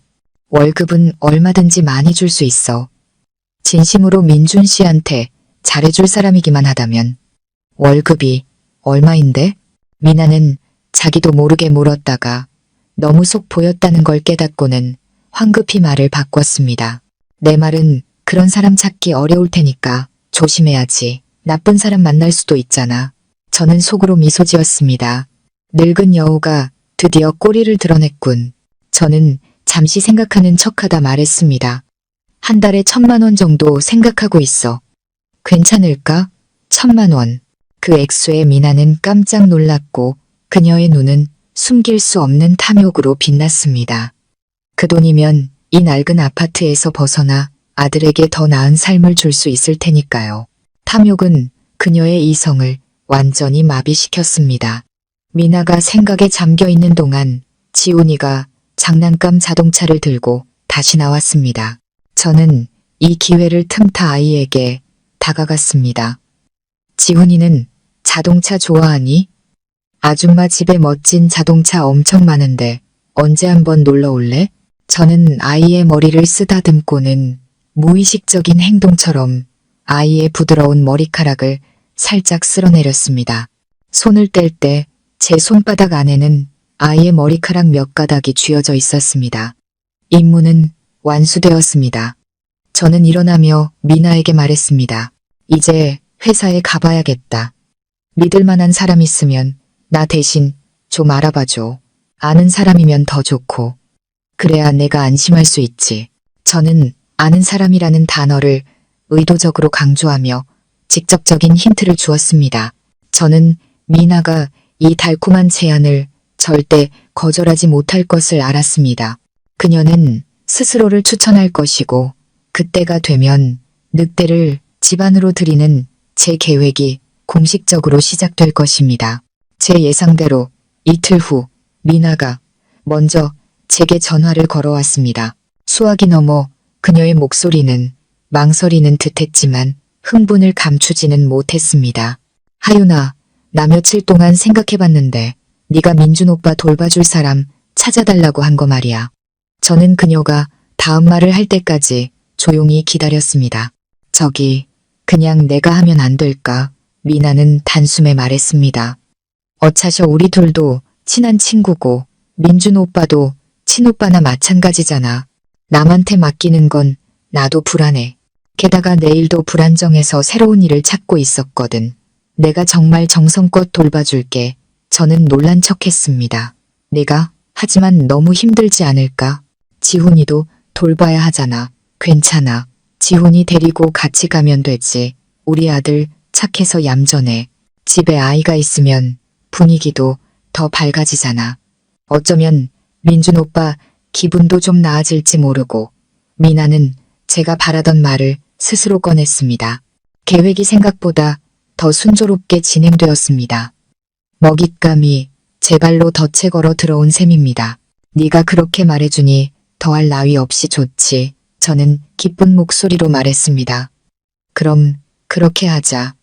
S1: 월급은 얼마든지 많이 줄 수 있어. 진심으로 민준 씨한테 잘해줄 사람이기만 하다면. 월급이 얼마인데? 미나는 자기도 모르게 물었다가 너무 속 보였다는 걸 깨닫고는 황급히 말을 바꿨습니다. 내 말은 그런 사람 찾기 어려울 테니까 조심해야지. 나쁜 사람 만날 수도 있잖아. 저는 속으로 미소 지었습니다. 늙은 여우가 드디어 꼬리를 드러냈군. 저는 잠시 생각하는 척하다 말했습니다. 한 달에 1,000만 원 정도 생각하고 있어. 괜찮을까? 1,000만 원. 그 액수에 미나는 깜짝 놀랐고 그녀의 눈은 숨길 수 없는 탐욕으로 빛났습니다. 그 돈이면 이 낡은 아파트에서 벗어나 아들에게 더 나은 삶을 줄 수 있을 테니까요. 탐욕은 그녀의 이성을 완전히 마비시켰습니다. 미나가 생각에 잠겨 있는 동안 지훈이가 장난감 자동차를 들고 다시 나왔습니다. 저는 이 기회를 틈타 아이에게 다가갔습니다. 지훈이는 자동차 좋아하니? 아줌마 집에 멋진 자동차 엄청 많은데 언제 한번 놀러 올래? 저는 아이의 머리를 쓰다듬고는 무의식적인 행동처럼 아이의 부드러운 머리카락을 살짝 쓸어내렸습니다. 손을 뗄 때 제 손바닥 안에는 아이의 머리카락 몇 가닥이 쥐어져 있었습니다. 임무는 완수되었습니다. 저는 일어나며 미나에게 말했습니다. 이제 회사에 가봐야겠다. 믿을 만한 사람 있으면 나 대신 좀 알아봐줘. 아는 사람이면 더 좋고. 그래야 내가 안심할 수 있지. 저는 아는 사람이라는 단어를 의도적으로 강조하며 직접적인 힌트를 주었습니다. 저는 미나가 이 달콤한 제안을 절대 거절하지 못할 것을 알았습니다. 그녀는 스스로를 추천할 것이고 그때가 되면 늑대를 집안으로 들이는 제 계획이 공식적으로 시작될 것입니다. 제 예상대로 이틀 후 미나가 먼저 제게 전화를 걸어왔습니다. 수화기 너머 그녀의 목소리는 망설이는 듯했지만 흥분을 감추지는 못했습니다. 하윤아, 나 며칠 동안 생각해봤는데 네가 민준 오빠 돌봐줄 사람 찾아달라고 한 거 말이야. 저는 그녀가 다음 말을 할 때까지 조용히 기다렸습니다. 저기, 그냥 내가 하면 안 될까? 미나는 단숨에 말했습니다. 어차셔 우리 둘도 친한 친구고 민준 오빠도 친오빠나 마찬가지잖아. 남한테 맡기는 건 나도 불안해. 게다가 내일도 불안정해서 새로운 일을 찾고 있었거든. 내가 정말 정성껏 돌봐줄게. 저는 놀란 척했습니다. 내가? 하지만 너무 힘들지 않을까? 지훈이도 돌봐야 하잖아. 괜찮아. 지훈이 데리고 같이 가면 되지. 우리 아들 착해서 얌전해. 집에 아이가 있으면 분위기도 더 밝아지잖아. 어쩌면 민준 오빠 기분도 좀 나아질지 모르고. 미나는 제가 바라던 말을 스스로 꺼냈습니다. 계획이 생각보다 더 순조롭게 진행되었습니다. 먹잇감이 제 발로 덫에 걸어 들어온 셈입니다. 네가 그렇게 말해주니 더할 나위 없이 좋지. 저는 기쁜 목소리로 말했습니다. 그럼 그렇게 하자.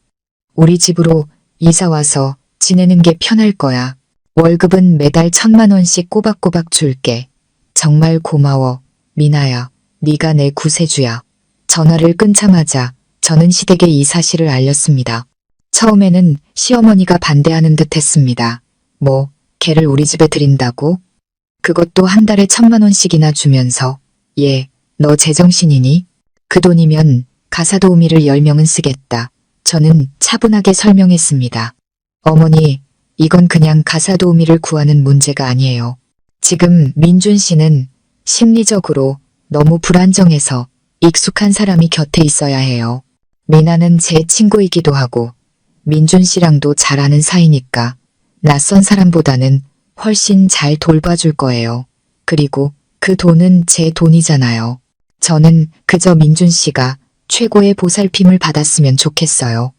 S1: 우리 집으로 이사와서 지내는 게 편할 거야. 월급은 매달 1,000만 원씩 꼬박꼬박 줄게. 정말 고마워. 미나야, 네가 내 구세주야. 전화를 끊자마자 저는 시댁에 이 사실을 알렸습니다. 처음에는 시어머니가 반대하는 듯 했습니다. 뭐, 걔를 우리 집에 들인다고? 그것도 한 달에 1,000만 원씩이나 주면서. 얘, 너 제정신이니? 그 돈이면 가사도우미를 10명은 쓰겠다. 저는 차분하게 설명했습니다. 어머니, 이건 그냥 가사도우미를 구하는 문제가 아니에요. 지금 민준 씨는 심리적으로 너무 불안정해서 익숙한 사람이 곁에 있어야 해요. 미나는 제 친구이기도 하고 민준 씨랑도 잘 아는 사이니까 낯선 사람보다는 훨씬 잘 돌봐줄 거예요. 그리고 그 돈은 제 돈이잖아요. 저는 그저 민준 씨가 최고의 보살핌을 받았으면 좋겠어요.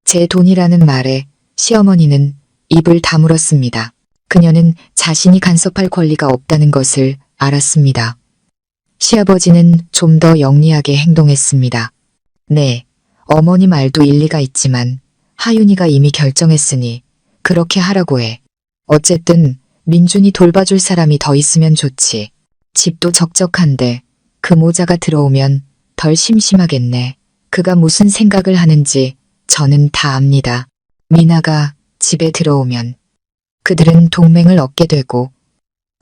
S1: 제 돈이라는 말에 시어머니는 입을 다물었습니다. 그녀는 자신이 간섭할 권리가 없다는 것을 알았습니다. 시아버지는 좀 더 영리하게 행동했습니다. 네, 어머니 말도 일리가 있지만 하윤이가 이미 결정했으니 그렇게 하라고 해. 어쨌든 민준이 돌봐줄 사람이 더 있으면 좋지. 집도 적적한데 그 모자가 들어오면 덜 심심하겠네. 그가 무슨 생각을 하는지 저는 다 압니다. 미나가 집에 들어오면 그들은 동맹을 얻게 되고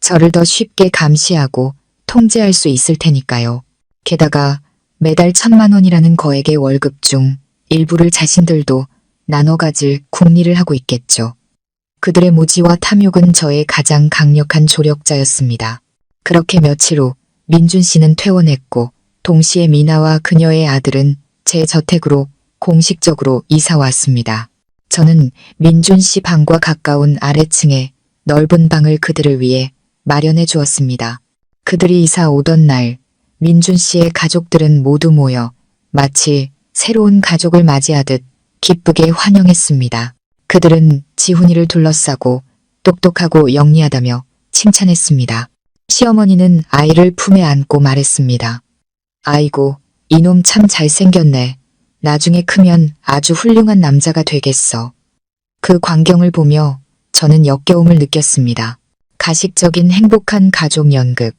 S1: 저를 더 쉽게 감시하고 통제할 수 있을 테니까요. 게다가 매달 1,000만 원이라는 거액의 월급 중 일부를 자신들도 나눠 가질 궁리를 하고 있겠죠. 그들의 무지와 탐욕은 저의 가장 강력한 조력자였습니다. 그렇게 며칠 후 민준 씨는 퇴원했고 동시에 미나와 그녀의 아들은 제 저택으로 공식적으로 이사 왔습니다. 저는 민준 씨 방과 가까운 아래층에 넓은 방을 그들을 위해 마련해 주었습니다. 그들이 이사 오던 날 민준 씨의 가족들은 모두 모여 마치 새로운 가족을 맞이하듯 기쁘게 환영했습니다. 그들은 지훈이를 둘러싸고 똑똑하고 영리하다며 칭찬했습니다. 시어머니는 아이를 품에 안고 말했습니다. 아이고, 이놈 참 잘생겼네. 나중에 크면 아주 훌륭한 남자가 되겠어. 그 광경을 보며 저는 역겨움을 느꼈습니다. 가식적인 행복한 가족 연극.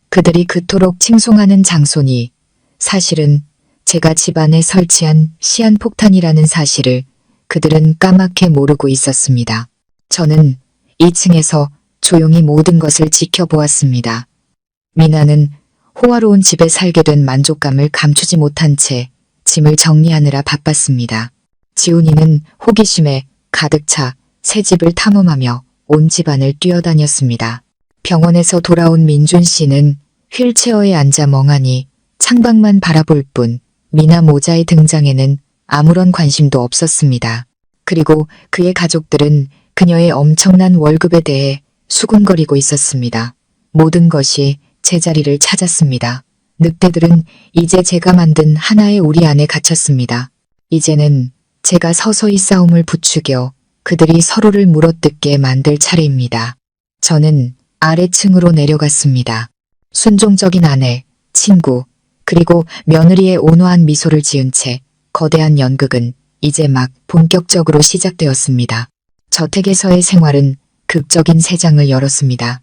S1: 그들이 그토록 칭송하는 장소니 사실은 제가 집안에 설치한 시한폭탄이라는 사실을 그들은 까맣게 모르고 있었습니다. 저는 2층에서 조용히 모든 것을 지켜보았습니다. 미나는 호화로운 집에 살게 된 만족감을 감추지 못한 채 짐을 정리하느라 바빴습니다. 지훈이는 호기심에 가득 차 새 집을 탐험하며 온 집안을 뛰어다녔습니다. 병원에서 돌아온 민준 씨는 휠체어에 앉아 멍하니 창밖만 바라볼 뿐 미나 모자의 등장에는 아무런 관심도 없었습니다. 그리고 그의 가족들은 그녀의 엄청난 월급에 대해 수군거리고 있었습니다. 모든 것이 제자리를 찾았습니다. 늑대들은 이제 제가 만든 하나의 우리 안에 갇혔습니다. 이제는 제가 서서히 싸움을 부추겨 그들이 서로를 물어뜯게 만들 차례입니다. 저는 아래층으로 내려갔습니다. 순종적인 아내, 친구, 그리고 며느리의 온화한 미소를 지은 채 거대한 연극은 이제 막 본격적으로 시작되었습니다. 저택에서의 생활은 극적인 새 장을 열었습니다.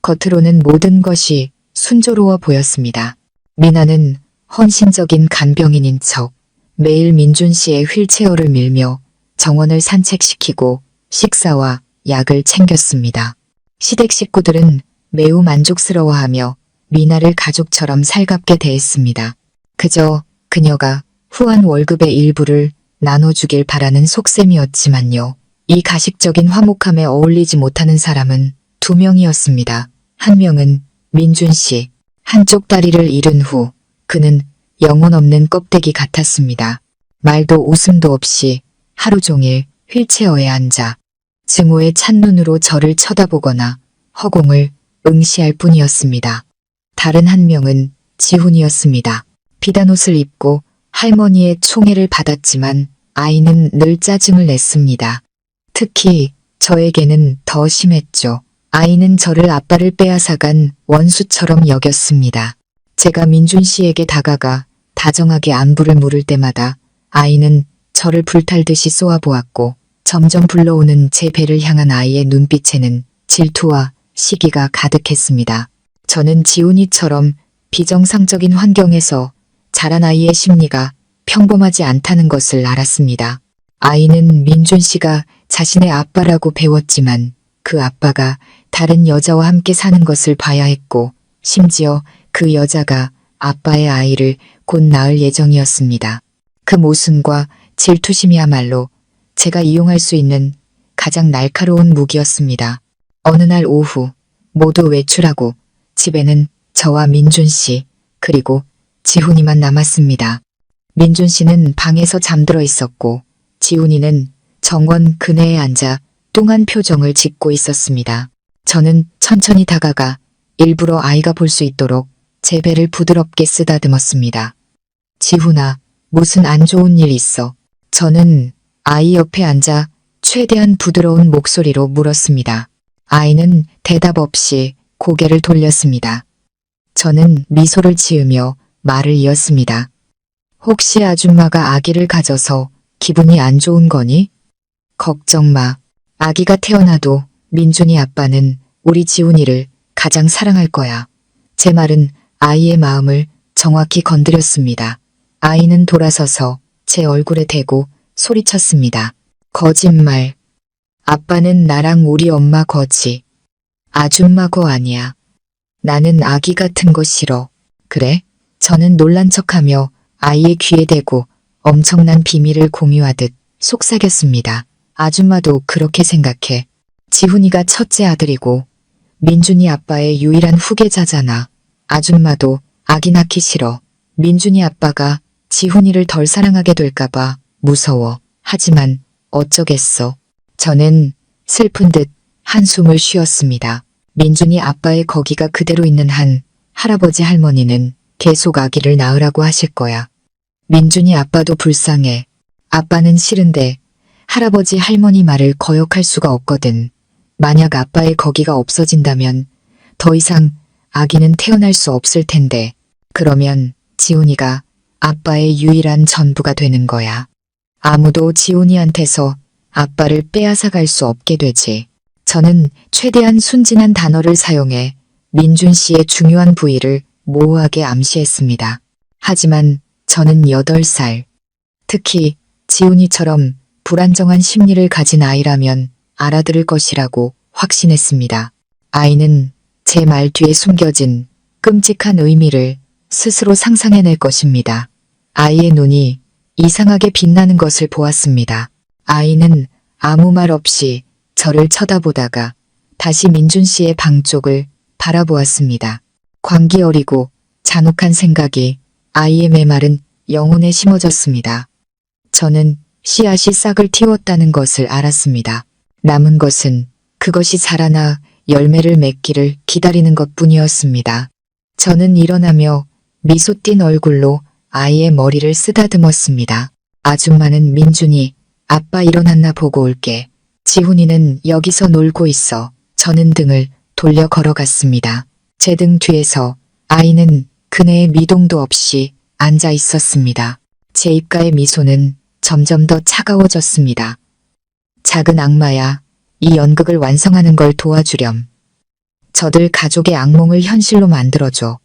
S1: 겉으로는 모든 것이 순조로워 보였습니다. 미나는 헌신적인 간병인인 척 매일 민준 씨의 휠체어를 밀며 정원을 산책시키고 식사와 약을 챙겼습니다. 시댁 식구들은 매우 만족스러워하며 미나를 가족처럼 살갑게 대했습니다. 그저 그녀가 후한 월급의 일부를 나눠주길 바라는 속셈이었지만요. 이 가식적인 화목함에 어울리지 못하는 사람은 2명이었습니다. 한 명은 민준 씨. 한쪽 다리를 잃은 후 그는 영혼 없는 껍데기 같았습니다. 말도 웃음도 없이 하루 종일 휠체어에 앉아 증오의 찬눈으로 저를 쳐다보거나 허공을 응시할 뿐이었습니다. 다른 한 명은 지훈이었습니다. 비단옷을 입고 할머니의 총애를 받았지만 아이는 늘 짜증을 냈습니다. 특히 저에게는 더 심했죠. 아이는 저를 아빠를 빼앗아간 원수처럼 여겼습니다. 제가 민준 씨에게 다가가 다정하게 안부를 물을 때마다 아이는 저를 불탈듯이 쏘아보았고 점점 불러오는 제 배를 향한 아이의 눈빛에는 질투와 시기가 가득했습니다. 저는 지훈이처럼 비정상적인 환경에서 자란 아이의 심리가 평범하지 않다는 것을 알았습니다. 아이는 민준 씨가 자신의 아빠라고 배웠지만 그 아빠가 다른 여자와 함께 사는 것을 봐야 했고 심지어 그 여자가 아빠의 아이를 곧 낳을 예정이었습니다. 그 모순과 질투심이야말로 제가 이용할 수 있는 가장 날카로운 무기였습니다. 어느 날 오후 모두 외출하고 집에는 저와 민준 씨 그리고 지훈이만 남았습니다. 민준 씨는 방에서 잠들어 있었고 지훈이는 정원 그네에 앉아 뚱한 표정을 짓고 있었습니다. 저는 천천히 다가가 일부러 아이가 볼 수 있도록 제 배를 부드럽게 쓰다듬었습니다. 지훈아, 무슨 안 좋은 일 있어? 저는 아이 옆에 앉아 최대한 부드러운 목소리로 물었습니다. 아이는 대답 없이 고개를 돌렸습니다. 저는 미소를 지으며 말을 이었습니다. 혹시 아줌마가 아기를 가져서 기분이 안 좋은 거니? 걱정 마. 아기가 태어나도 민준이 아빠는 우리 지훈이를 가장 사랑할 거야. 제 말은 아이의 마음을 정확히 건드렸습니다. 아이는 돌아서서 제 얼굴에 대고 소리쳤습니다. 거짓말. 아빠는 나랑 우리 엄마 거지. 아줌마 거 아니야. 나는 아기 같은 거 싫어. 그래? 저는 놀란 척하며 아이의 귀에 대고 엄청난 비밀을 공유하듯 속삭였습니다. 아줌마도 그렇게 생각해. 지훈이가 첫째 아들이고 민준이 아빠의 유일한 후계자잖아. 아줌마도 아기 낳기 싫어. 민준이 아빠가 지훈이를 덜 사랑하게 될까봐 무서워. 하지만 어쩌겠어. 저는 슬픈 듯 한숨을 쉬었습니다. 민준이 아빠의 거기가 그대로 있는 한 할아버지 할머니는 계속 아기를 낳으라고 하실 거야. 민준이 아빠도 불쌍해. 아빠는 싫은데 할아버지 할머니 말을 거역할 수가 없거든. 만약 아빠의 거기가 없어진다면 더 이상 아기는 태어날 수 없을 텐데 그러면 지훈이가 아빠의 유일한 전부가 되는 거야. 아무도 지훈이한테서 아빠를 빼앗아갈 수 없게 되지. 저는 최대한 순진한 단어를 사용해 민준 씨의 중요한 부위를 모호하게 암시했습니다. 하지만 저는 8살, 특히 지훈이처럼 불안정한 심리를 가진 아이라면 알아들을 것이라고 확신했습니다. 아이는 제 말 뒤에 숨겨진 끔찍한 의미를 스스로 상상해낼 것입니다. 아이의 눈이 이상하게 빛나는 것을 보았습니다. 아이는 아무 말 없이 저를 쳐다보다가 다시 민준 씨의 방 쪽을 바라보았습니다. 광기 어리고 잔혹한 생각이 아이의 메마른 영혼에 심어졌습니다. 저는 씨앗이 싹을 틔웠다는 것을 알았습니다. 남은 것은 그것이 자라나 열매를 맺기를 기다리는 것뿐이었습니다. 저는 일어나며 미소 띤 얼굴로 아이의 머리를 쓰다듬었습니다. 아줌마는 민준이 아빠 일어났나 보고 올게. 지훈이는 여기서 놀고 있어. 저는 등을 돌려 걸어갔습니다. 제 등 뒤에서 아이는 그네의 미동도 없이 앉아 있었습니다. 제 입가의 미소는 점점 더 차가워졌습니다. 작은 악마야, 이 연극을 완성하는 걸 도와주렴. 저들 가족의 악몽을 현실로 만들어줘.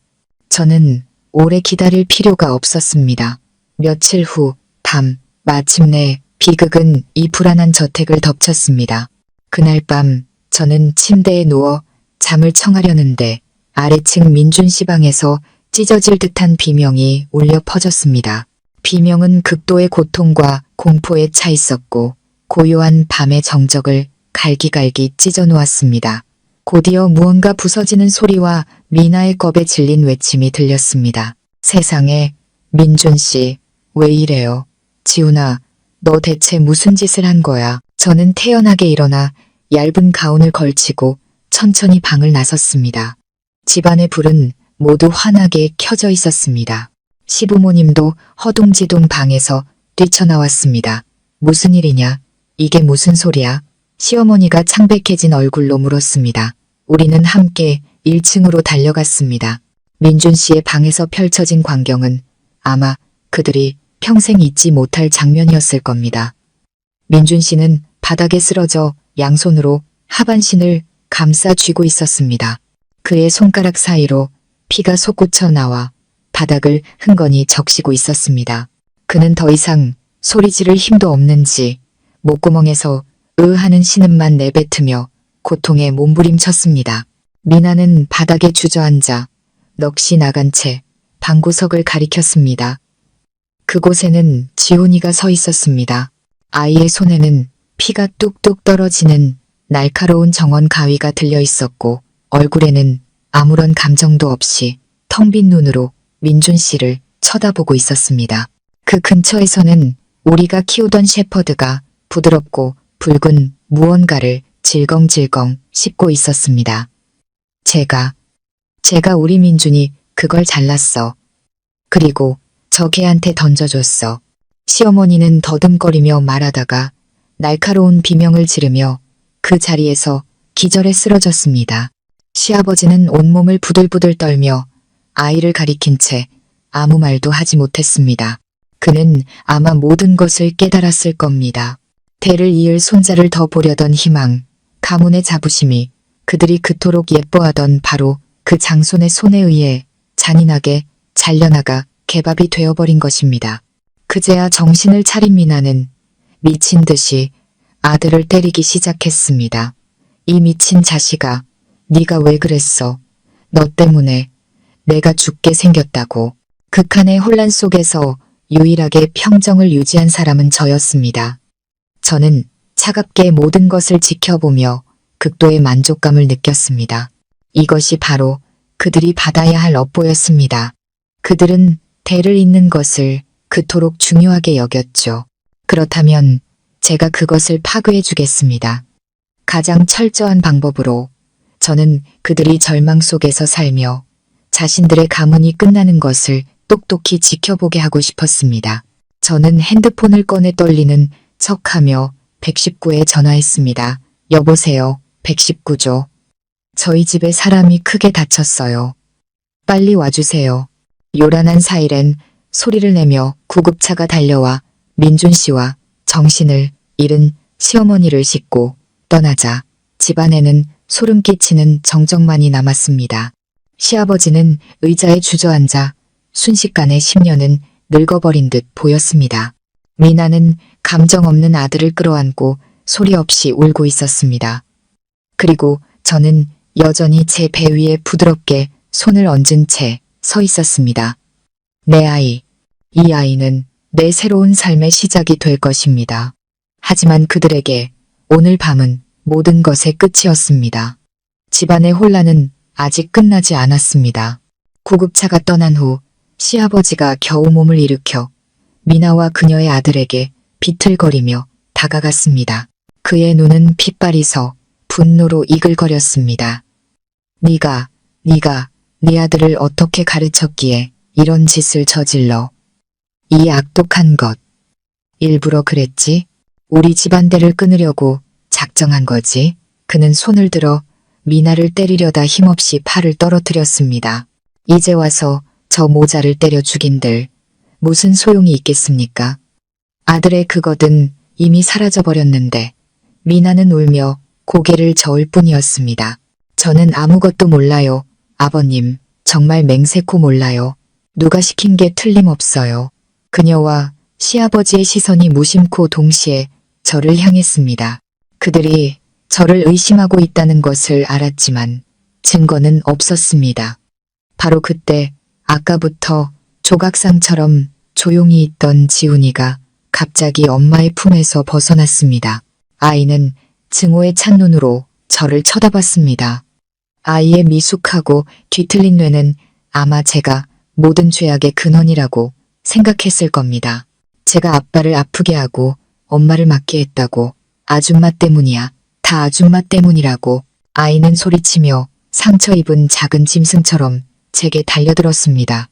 S1: 저는 오래 기다릴 필요가 없었습니다. 며칠 후 밤, 마침내 비극은 이 불안한 저택을 덮쳤습니다. 그날 밤 저는 침대에 누워 잠을 청하려는데 아래층 민준 씨 방에서 찢어질 듯한 비명이 울려 퍼졌습니다. 비명은 극도의 고통과 공포에 차 있었고 고요한 밤의 정적을 갈기갈기 찢어 놓았습니다. 곧이어 무언가 부서지는 소리와 미나의 겁에 질린 외침이 들렸습니다. 세상에, 민준 씨, 왜 이래요? 지훈아, 너 대체 무슨 짓을 한 거야? 저는 태연하게 일어나 얇은 가운을 걸치고 천천히 방을 나섰습니다. 집안의 불은 모두 환하게 켜져 있었습니다. 시부모님도 허둥지둥 방에서 뛰쳐나왔습니다. 무슨 일이냐? 이게 무슨 소리야? 시어머니가 창백해진 얼굴로 물었습니다. 우리는 함께 1층으로 달려갔습니다. 민준 씨의 방에서 펼쳐진 광경은 아마 그들이 평생 잊지 못할 장면이었을 겁니다. 민준 씨는 바닥에 쓰러져 양손으로 하반신을 감싸 쥐고 있었습니다. 그의 손가락 사이로 피가 솟구쳐 나와 바닥을 흥건히 적시고 있었습니다. 그는 더 이상 소리 지를 힘도 없는지 목구멍에서 하는 신음만 내뱉으며 고통에 몸부림쳤습니다. 미나는 바닥에 주저앉아 넋이 나간 채 방구석을 가리켰습니다. 그곳에는 지훈이가 서 있었습니다. 아이의 손에는 피가 뚝뚝 떨어지는 날카로운 정원 가위가 들려 있었고 얼굴에는 아무런 감정도 없이 텅 빈 눈으로 민준 씨를 쳐다보고 있었습니다. 그 근처에서는 우리가 키우던 셰퍼드가 부드럽고 붉은 무언가를 질겅질겅 씹고 있었습니다. 제가 우리 민준이 그걸 잘랐어. 그리고 저 개한테 던져줬어. 시어머니는 더듬거리며 말하다가 날카로운 비명을 지르며 그 자리에서 기절해 쓰러졌습니다. 시아버지는 온몸을 부들부들 떨며 아이를 가리킨 채 아무 말도 하지 못했습니다. 그는 아마 모든 것을 깨달았을 겁니다. 대를 이을 손자를 더 보려던 희망, 가문의 자부심이 그들이 그토록 예뻐하던 바로 그 장손의 손에 의해 잔인하게 잘려나가 개밥이 되어버린 것입니다. 그제야 정신을 차린 미나는 미친 듯이 아들을 때리기 시작했습니다. 이 미친 자식아, 네가 왜 그랬어? 너 때문에 내가 죽게 생겼다고. 극한의 혼란 속에서 유일하게 평정을 유지한 사람은 저였습니다. 저는 차갑게 모든 것을 지켜보며 극도의 만족감을 느꼈습니다. 이것이 바로 그들이 받아야 할 업보였습니다. 그들은 대를 잇는 것을 그토록 중요하게 여겼죠. 그렇다면 제가 그것을 파괴해 주겠습니다. 가장 철저한 방법으로 저는 그들이 절망 속에서 살며 자신들의 가문이 끝나는 것을 똑똑히 지켜보게 하고 싶었습니다. 저는 핸드폰을 꺼내 떨리는 척하며 119에 전화했습니다. 여보세요, 119죠. 저희 집에 사람이 크게 다쳤어요. 빨리 와주세요. 요란한 사이렌 소리를 내며 구급차가 달려와 민준 씨와 정신을 잃은 시어머니를 싣고 떠나자 집안에는 소름 끼치는 정적만이 남았습니다. 시아버지는 의자에 주저앉아 순식간에 10년은 늙어버린 듯 보였습니다. 미나는 감정 없는 아들을 끌어안고 소리 없이 울고 있었습니다. 그리고 저는 여전히 제 배 위에 부드럽게 손을 얹은 채 서 있었습니다. 내 아이, 이 아이는 내 새로운 삶의 시작이 될 것입니다. 하지만 그들에게 오늘 밤은 모든 것의 끝이었습니다. 집안의 혼란은 아직 끝나지 않았습니다. 구급차가 떠난 후 시아버지가 겨우 몸을 일으켜 미나와 그녀의 아들에게 비틀거리며 다가갔습니다. 그의 눈은 핏발이 서 분노로 이글거렸습니다. 네가 네 아들을 어떻게 가르쳤기에 이런 짓을 저질러. 이 악독한 것. 일부러 그랬지? 우리 집안대를 끊으려고 작정한 거지? 그는 손을 들어 미나를 때리려다 힘없이 팔을 떨어뜨렸습니다. 이제 와서 저 모자를 때려 죽인들 무슨 소용이 있겠습니까? 아들의 그것은 이미 사라져버렸는데 미나는 울며 고개를 저을 뿐이었습니다. 저는 아무것도 몰라요. 아버님, 정말 맹세코 몰라요. 누가 시킨 게 틀림없어요. 그녀와 시아버지의 시선이 무심코 동시에 저를 향했습니다. 그들이 저를 의심하고 있다는 것을 알았지만 증거는 없었습니다. 바로 그때 아까부터 조각상처럼 조용히 있던 지훈이가 갑자기 엄마의 품에서 벗어났습니다. 아이는 증오에 찬 눈으로 저를 쳐다봤습니다. 아이의 미숙하고 뒤틀린 뇌는 아마 제가 모든 죄악의 근원이라고 생각했을 겁니다. 제가 아빠를 아프게 하고 엄마를 맞게 했다고. 아줌마 때문이야. 다 아줌마 때문이라고. 아이는 소리치며 상처 입은 작은 짐승처럼 제게 달려들었습니다.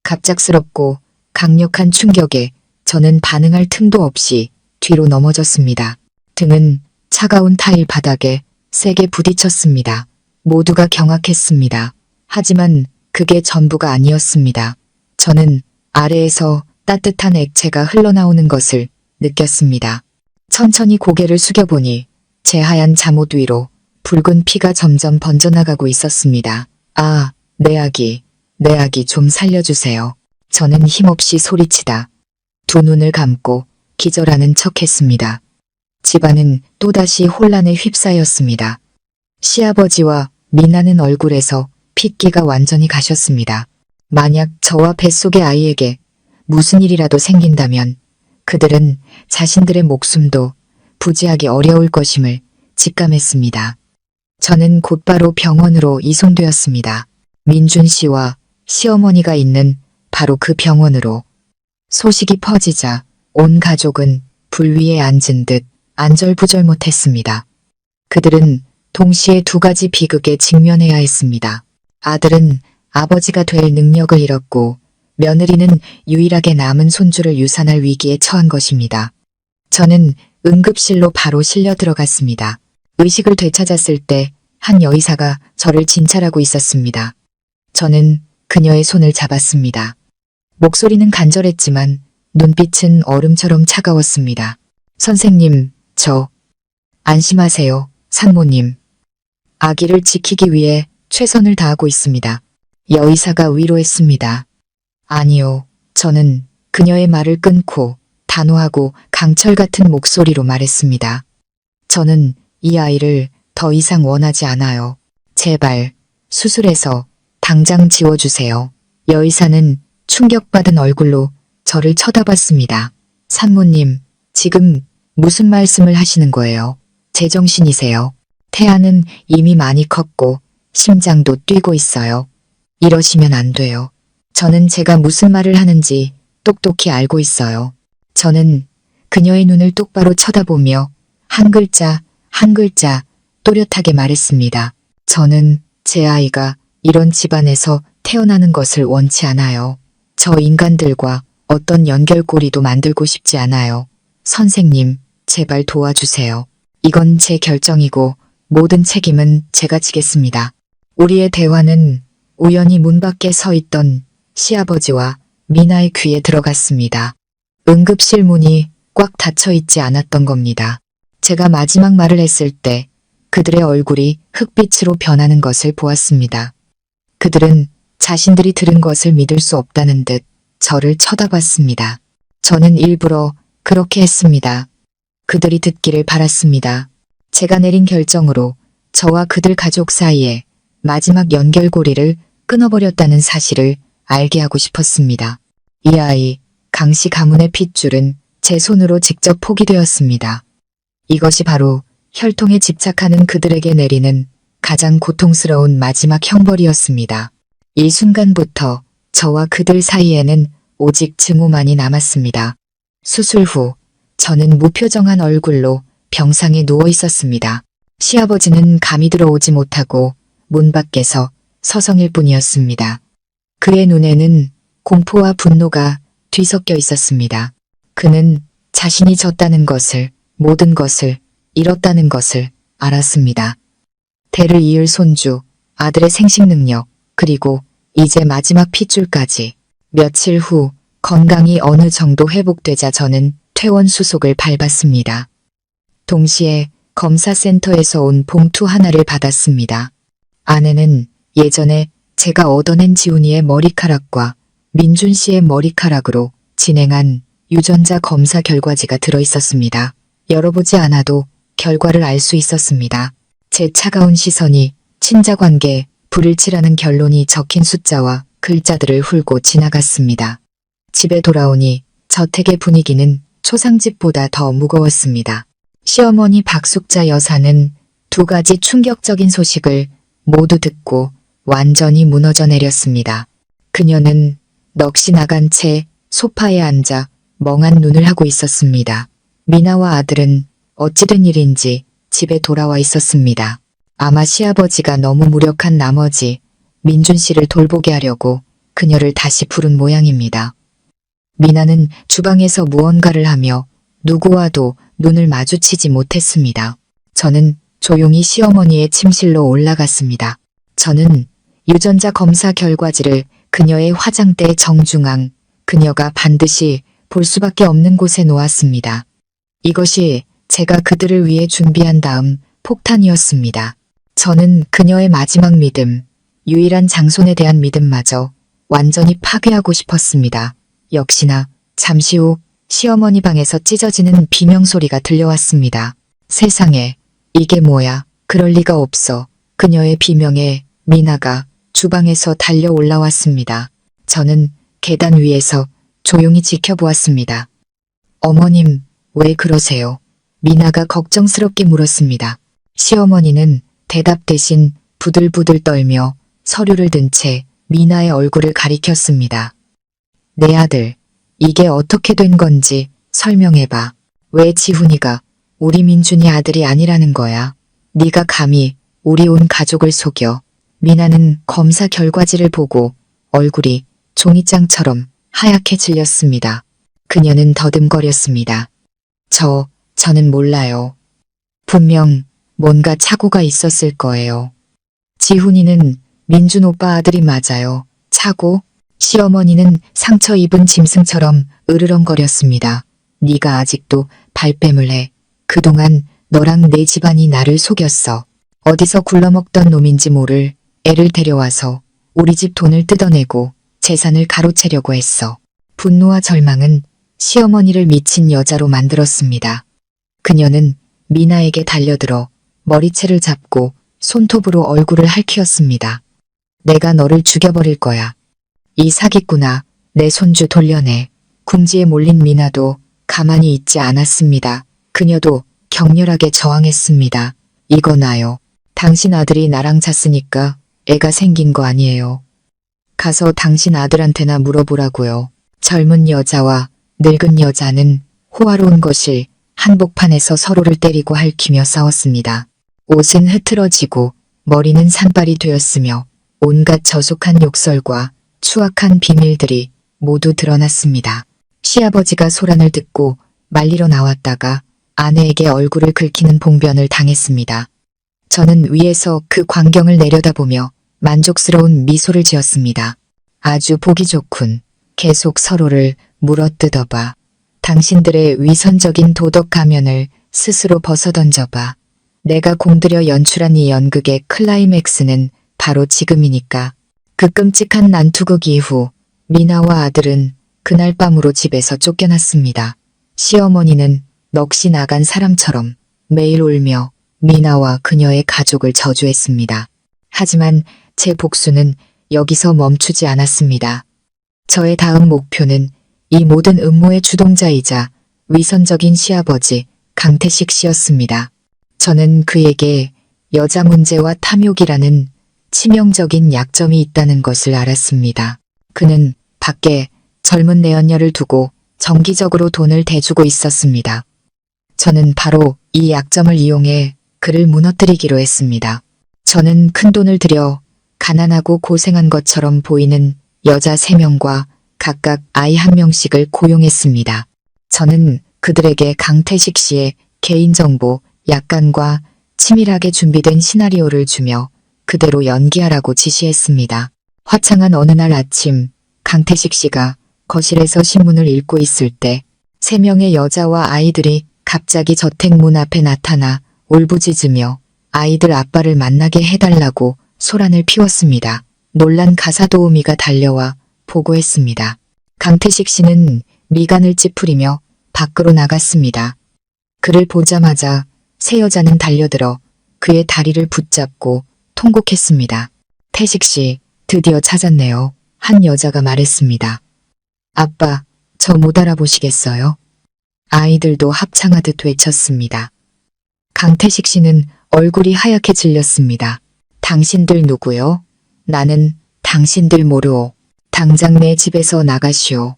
S1: 갑작스럽고 강력한 충격에 저는 반응할 틈도 없이 뒤로 넘어졌습니다. 등은 차가운 타일 바닥에 세게 부딪혔습니다. 모두가 경악했습니다. 하지만 그게 전부가 아니었습니다. 저는 아래에서 따뜻한 액체가 흘러나오는 것을 느꼈습니다. 천천히 고개를 숙여보니 제 하얀 잠옷 위로 붉은 피가 점점 번져나가고 있었습니다. 아, 내 아기 좀 살려주세요. 저는 힘없이 소리치다 두 눈을 감고 기절하는 척했습니다. 집안은 또다시 혼란에 휩싸였습니다. 시아버지와 미나는 얼굴에서 핏기가 완전히 가셨습니다. 만약 저와 뱃속의 아이에게 무슨 일이라도 생긴다면 그들은 자신들의 목숨도 부지하기 어려울 것임을 직감했습니다. 저는 곧바로 병원으로 이송되었습니다. 민준 씨와 시어머니가 있는 바로 그 병원으로. 소식이 퍼지자 온 가족은 불 위에 앉은 듯 안절부절 못했습니다. 그들은 동시에 두 가지 비극에 직면해야 했습니다. 아들은 아버지가 될 능력을 잃었고 며느리는 유일하게 남은 손주를 유산할 위기에 처한 것입니다. 저는 응급실로 바로 실려 들어갔습니다. 의식을 되찾았을 때 한 여의사가 저를 진찰하고 있었습니다. 저는 그녀의 손을 잡았습니다. 목소리는 간절했지만 눈빛은 얼음처럼 차가웠습니다. 선생님, 안심하세요, 산모님. 아기를 지키기 위해 최선을 다하고 있습니다. 여의사가 위로했습니다. 아니요, 저는 그녀의 말을 끊고 단호하고 강철 같은 목소리로 말했습니다. 저는 이 아이를 더 이상 원하지 않아요. 제발 수술해서 당장 지워주세요. 여의사는 충격받은 얼굴로 저를 쳐다봤습니다. 산모님, 지금 무슨 말씀을 하시는 거예요? 제정신이세요? 태아는 이미 많이 컸고 심장도 뛰고 있어요. 이러시면 안 돼요. 저는 제가 무슨 말을 하는지 똑똑히 알고 있어요. 저는 그녀의 눈을 똑바로 쳐다보며 한 글자 한 글자 또렷하게 말했습니다. 저는 제 아이가 이런 집안에서 태어나는 것을 원치 않아요. 저 인간들과 어떤 연결고리도 만들고 싶지 않아요. 선생님, 제발 도와주세요. 이건 제 결정이고 모든 책임은 제가 지겠습니다. 우리의 대화는 우연히 문 밖에 서 있던 시아버지와 미나의 귀에 들어갔습니다. 응급실 문이 꽉 닫혀 있지 않았던 겁니다. 제가 마지막 말을 했을 때 그들의 얼굴이 흑빛으로 변하는 것을 보았습니다. 그들은 자신들이 들은 것을 믿을 수 없다는 듯 저를 쳐다봤습니다. 저는 일부러 그렇게 했습니다. 그들이 듣기를 바랐습니다. 제가 내린 결정으로 저와 그들 가족 사이에 마지막 연결고리를 끊어버렸다는 사실을 알게 하고 싶었습니다. 이 아이, 강씨 가문의 핏줄은 제 손으로 직접 포기되었습니다. 이것이 바로 혈통에 집착하는 그들에게 내리는 가장 고통스러운 마지막 형벌이었습니다. 이 순간부터 저와 그들 사이에는 오직 증오만이 남았습니다. 수술 후 저는 무표정한 얼굴로 병상에 누워 있었습니다. 시아버지는 감이 들어오지 못하고 문 밖에서 서성일 뿐이었습니다. 그의 눈에는 공포와 분노가 뒤섞여 있었습니다. 그는 자신이 졌다는 것을, 모든 것을 잃었다는 것을 알았습니다. 대를 이을 손주, 아들의 생식 능력, 그리고 이제 마지막 핏줄까지. 며칠 후 건강이 어느 정도 회복되자 저는 퇴원 수속을 밟았습니다. 동시에 검사센터에서 온 봉투 하나를 받았습니다. 안에는 예전에 제가 얻어낸 지훈이의 머리카락과 민준 씨의 머리카락으로 진행한 유전자 검사 결과지가 들어있었습니다. 열어보지 않아도 결과를 알 수 있었습니다. 제 차가운 시선이 친자관계 불일치라는 결론이 적힌 숫자와 글자들을 훑고 지나갔습니다. 집에 돌아오니 저택의 분위기는 초상집보다 더 무거웠습니다. 시어머니 박숙자 여사는 두 가지 충격적인 소식을 모두 듣고 완전히 무너져 내렸습니다. 그녀는 넋이 나간 채 소파에 앉아 멍한 눈을 하고 있었습니다. 미나와 아들은 어찌된 일인지 집에 돌아와 있었습니다. 아마 시아버지가 너무 무력한 나머지 민준 씨를 돌보게 하려고 그녀를 다시 부른 모양입니다. 미나는 주방에서 무언가를 하며 누구와도 눈을 마주치지 못했습니다. 저는 조용히 시어머니의 침실로 올라갔습니다. 저는 유전자 검사 결과지를 그녀의 화장대 정중앙, 그녀가 반드시 볼 수밖에 없는 곳에 놓았습니다. 이것이 제가 그들을 위해 준비한 다음 폭탄이었습니다. 저는 그녀의 마지막 믿음, 유일한 장손에 대한 믿음마저 완전히 파괴하고 싶었습니다. 역시나 잠시 후 시어머니 방에서 찢어지는 비명소리가 들려왔습니다. 세상에, 이게 뭐야? 그럴 리가 없어. 그녀의 비명에 미나가 주방에서 달려 올라왔습니다. 저는 계단 위에서 조용히 지켜보았습니다. 어머님, 왜 그러세요? 미나가 걱정스럽게 물었습니다. 시어머니는 대답 대신 부들부들 떨며 서류를 든 채 미나의 얼굴을 가리켰습니다. 내 아들, 이게 어떻게 된 건지 설명해봐. 왜 지훈이가 우리 민준이 아들이 아니라는 거야? 네가 감히 우리 온 가족을 속여. 미나는 검사 결과지를 보고 얼굴이 종이장처럼 하얗게 질렸습니다. 그녀는 더듬거렸습니다. 저는 몰라요. 분명 뭔가 착오가 있었을 거예요. 지훈이는 민준 오빠 아들이 맞아요. 착오? 시어머니는 상처 입은 짐승처럼 으르렁거렸습니다. 네가 아직도 발뺌을 해. 그동안 너랑 내 집안이 나를 속였어. 어디서 굴러먹던 놈인지 모를 애를 데려와서 우리 집 돈을 뜯어내고 재산을 가로채려고 했어. 분노와 절망은 시어머니를 미친 여자로 만들었습니다. 그녀는 미나에게 달려들어 머리채를 잡고 손톱으로 얼굴을 핥히었습니다. 내가 너를 죽여버릴 거야. 이 사기꾼아, 내 손주 돌려내. 궁지에 몰린 미나도 가만히 있지 않았습니다. 그녀도 격렬하게 저항했습니다. 이거 놔요. 당신 아들이 나랑 잤으니까 애가 생긴 거 아니에요. 가서 당신 아들한테나 물어보라고요. 젊은 여자와 늙은 여자는 호화로운 것을 한복판에서 서로를 때리고 핥히며 싸웠습니다. 옷은 흐트러지고 머리는 산발이 되었으며 온갖 저속한 욕설과 추악한 비밀들이 모두 드러났습니다. 시아버지가 소란을 듣고 말리러 나왔다가 아내에게 얼굴을 긁히는 봉변을 당했습니다. 저는 위에서 그 광경을 내려다보며 만족스러운 미소를 지었습니다. 아주 보기 좋군. 계속 서로를 물어뜯어봐. 당신들의 위선적인 도덕 가면을 스스로 벗어던져봐. 내가 공들여 연출한 이 연극의 클라이맥스는 바로 지금이니까. 그 끔찍한 난투극 이후 미나와 아들은 그날 밤으로 집에서 쫓겨났습니다. 시어머니는 넋이 나간 사람처럼 매일 울며 미나와 그녀의 가족을 저주했습니다. 하지만 제 복수는 여기서 멈추지 않았습니다. 저의 다음 목표는 이 모든 음모의 주동자이자 위선적인 시아버지 강태식 씨였습니다. 저는 그에게 여자 문제와 탐욕이라는 치명적인 약점이 있다는 것을 알았습니다. 그는 밖에 젊은 내연녀를 두고 정기적으로 돈을 대주고 있었습니다. 저는 바로 이 약점을 이용해 그를 무너뜨리기로 했습니다. 저는 큰돈을 들여 가난하고 고생한 것처럼 보이는 여자 3명과 각각 아이 1명씩을 고용했습니다. 저는 그들에게 강태식 씨의 개인정보, 약관과 치밀하게 준비된 시나리오를 주며 그대로 연기하라고 지시했습니다. 화창한 어느 날 아침 강태식 씨가 거실에서 신문을 읽고 있을 때 3명의 여자와 아이들이 갑자기 저택 문 앞에 나타나 울부짖으며 아이들 아빠를 만나게 해달라고 소란을 피웠습니다. 놀란 가사도우미가 달려와 보고했습니다. 강태식 씨는 미간을 찌푸리며 밖으로 나갔습니다. 그를 보자마자 세 여자는 달려들어 그의 다리를 붙잡고 통곡했습니다. 태식 씨, 드디어 찾았네요. 한 여자가 말했습니다. 아빠, 저 못 알아보시겠어요? 아이들도 합창하듯 외쳤습니다. 강태식 씨는 얼굴이 하얗게 질렸습니다. 당신들 누구요? 나는 당신들 모르오. 당장 내 집에서 나가시오.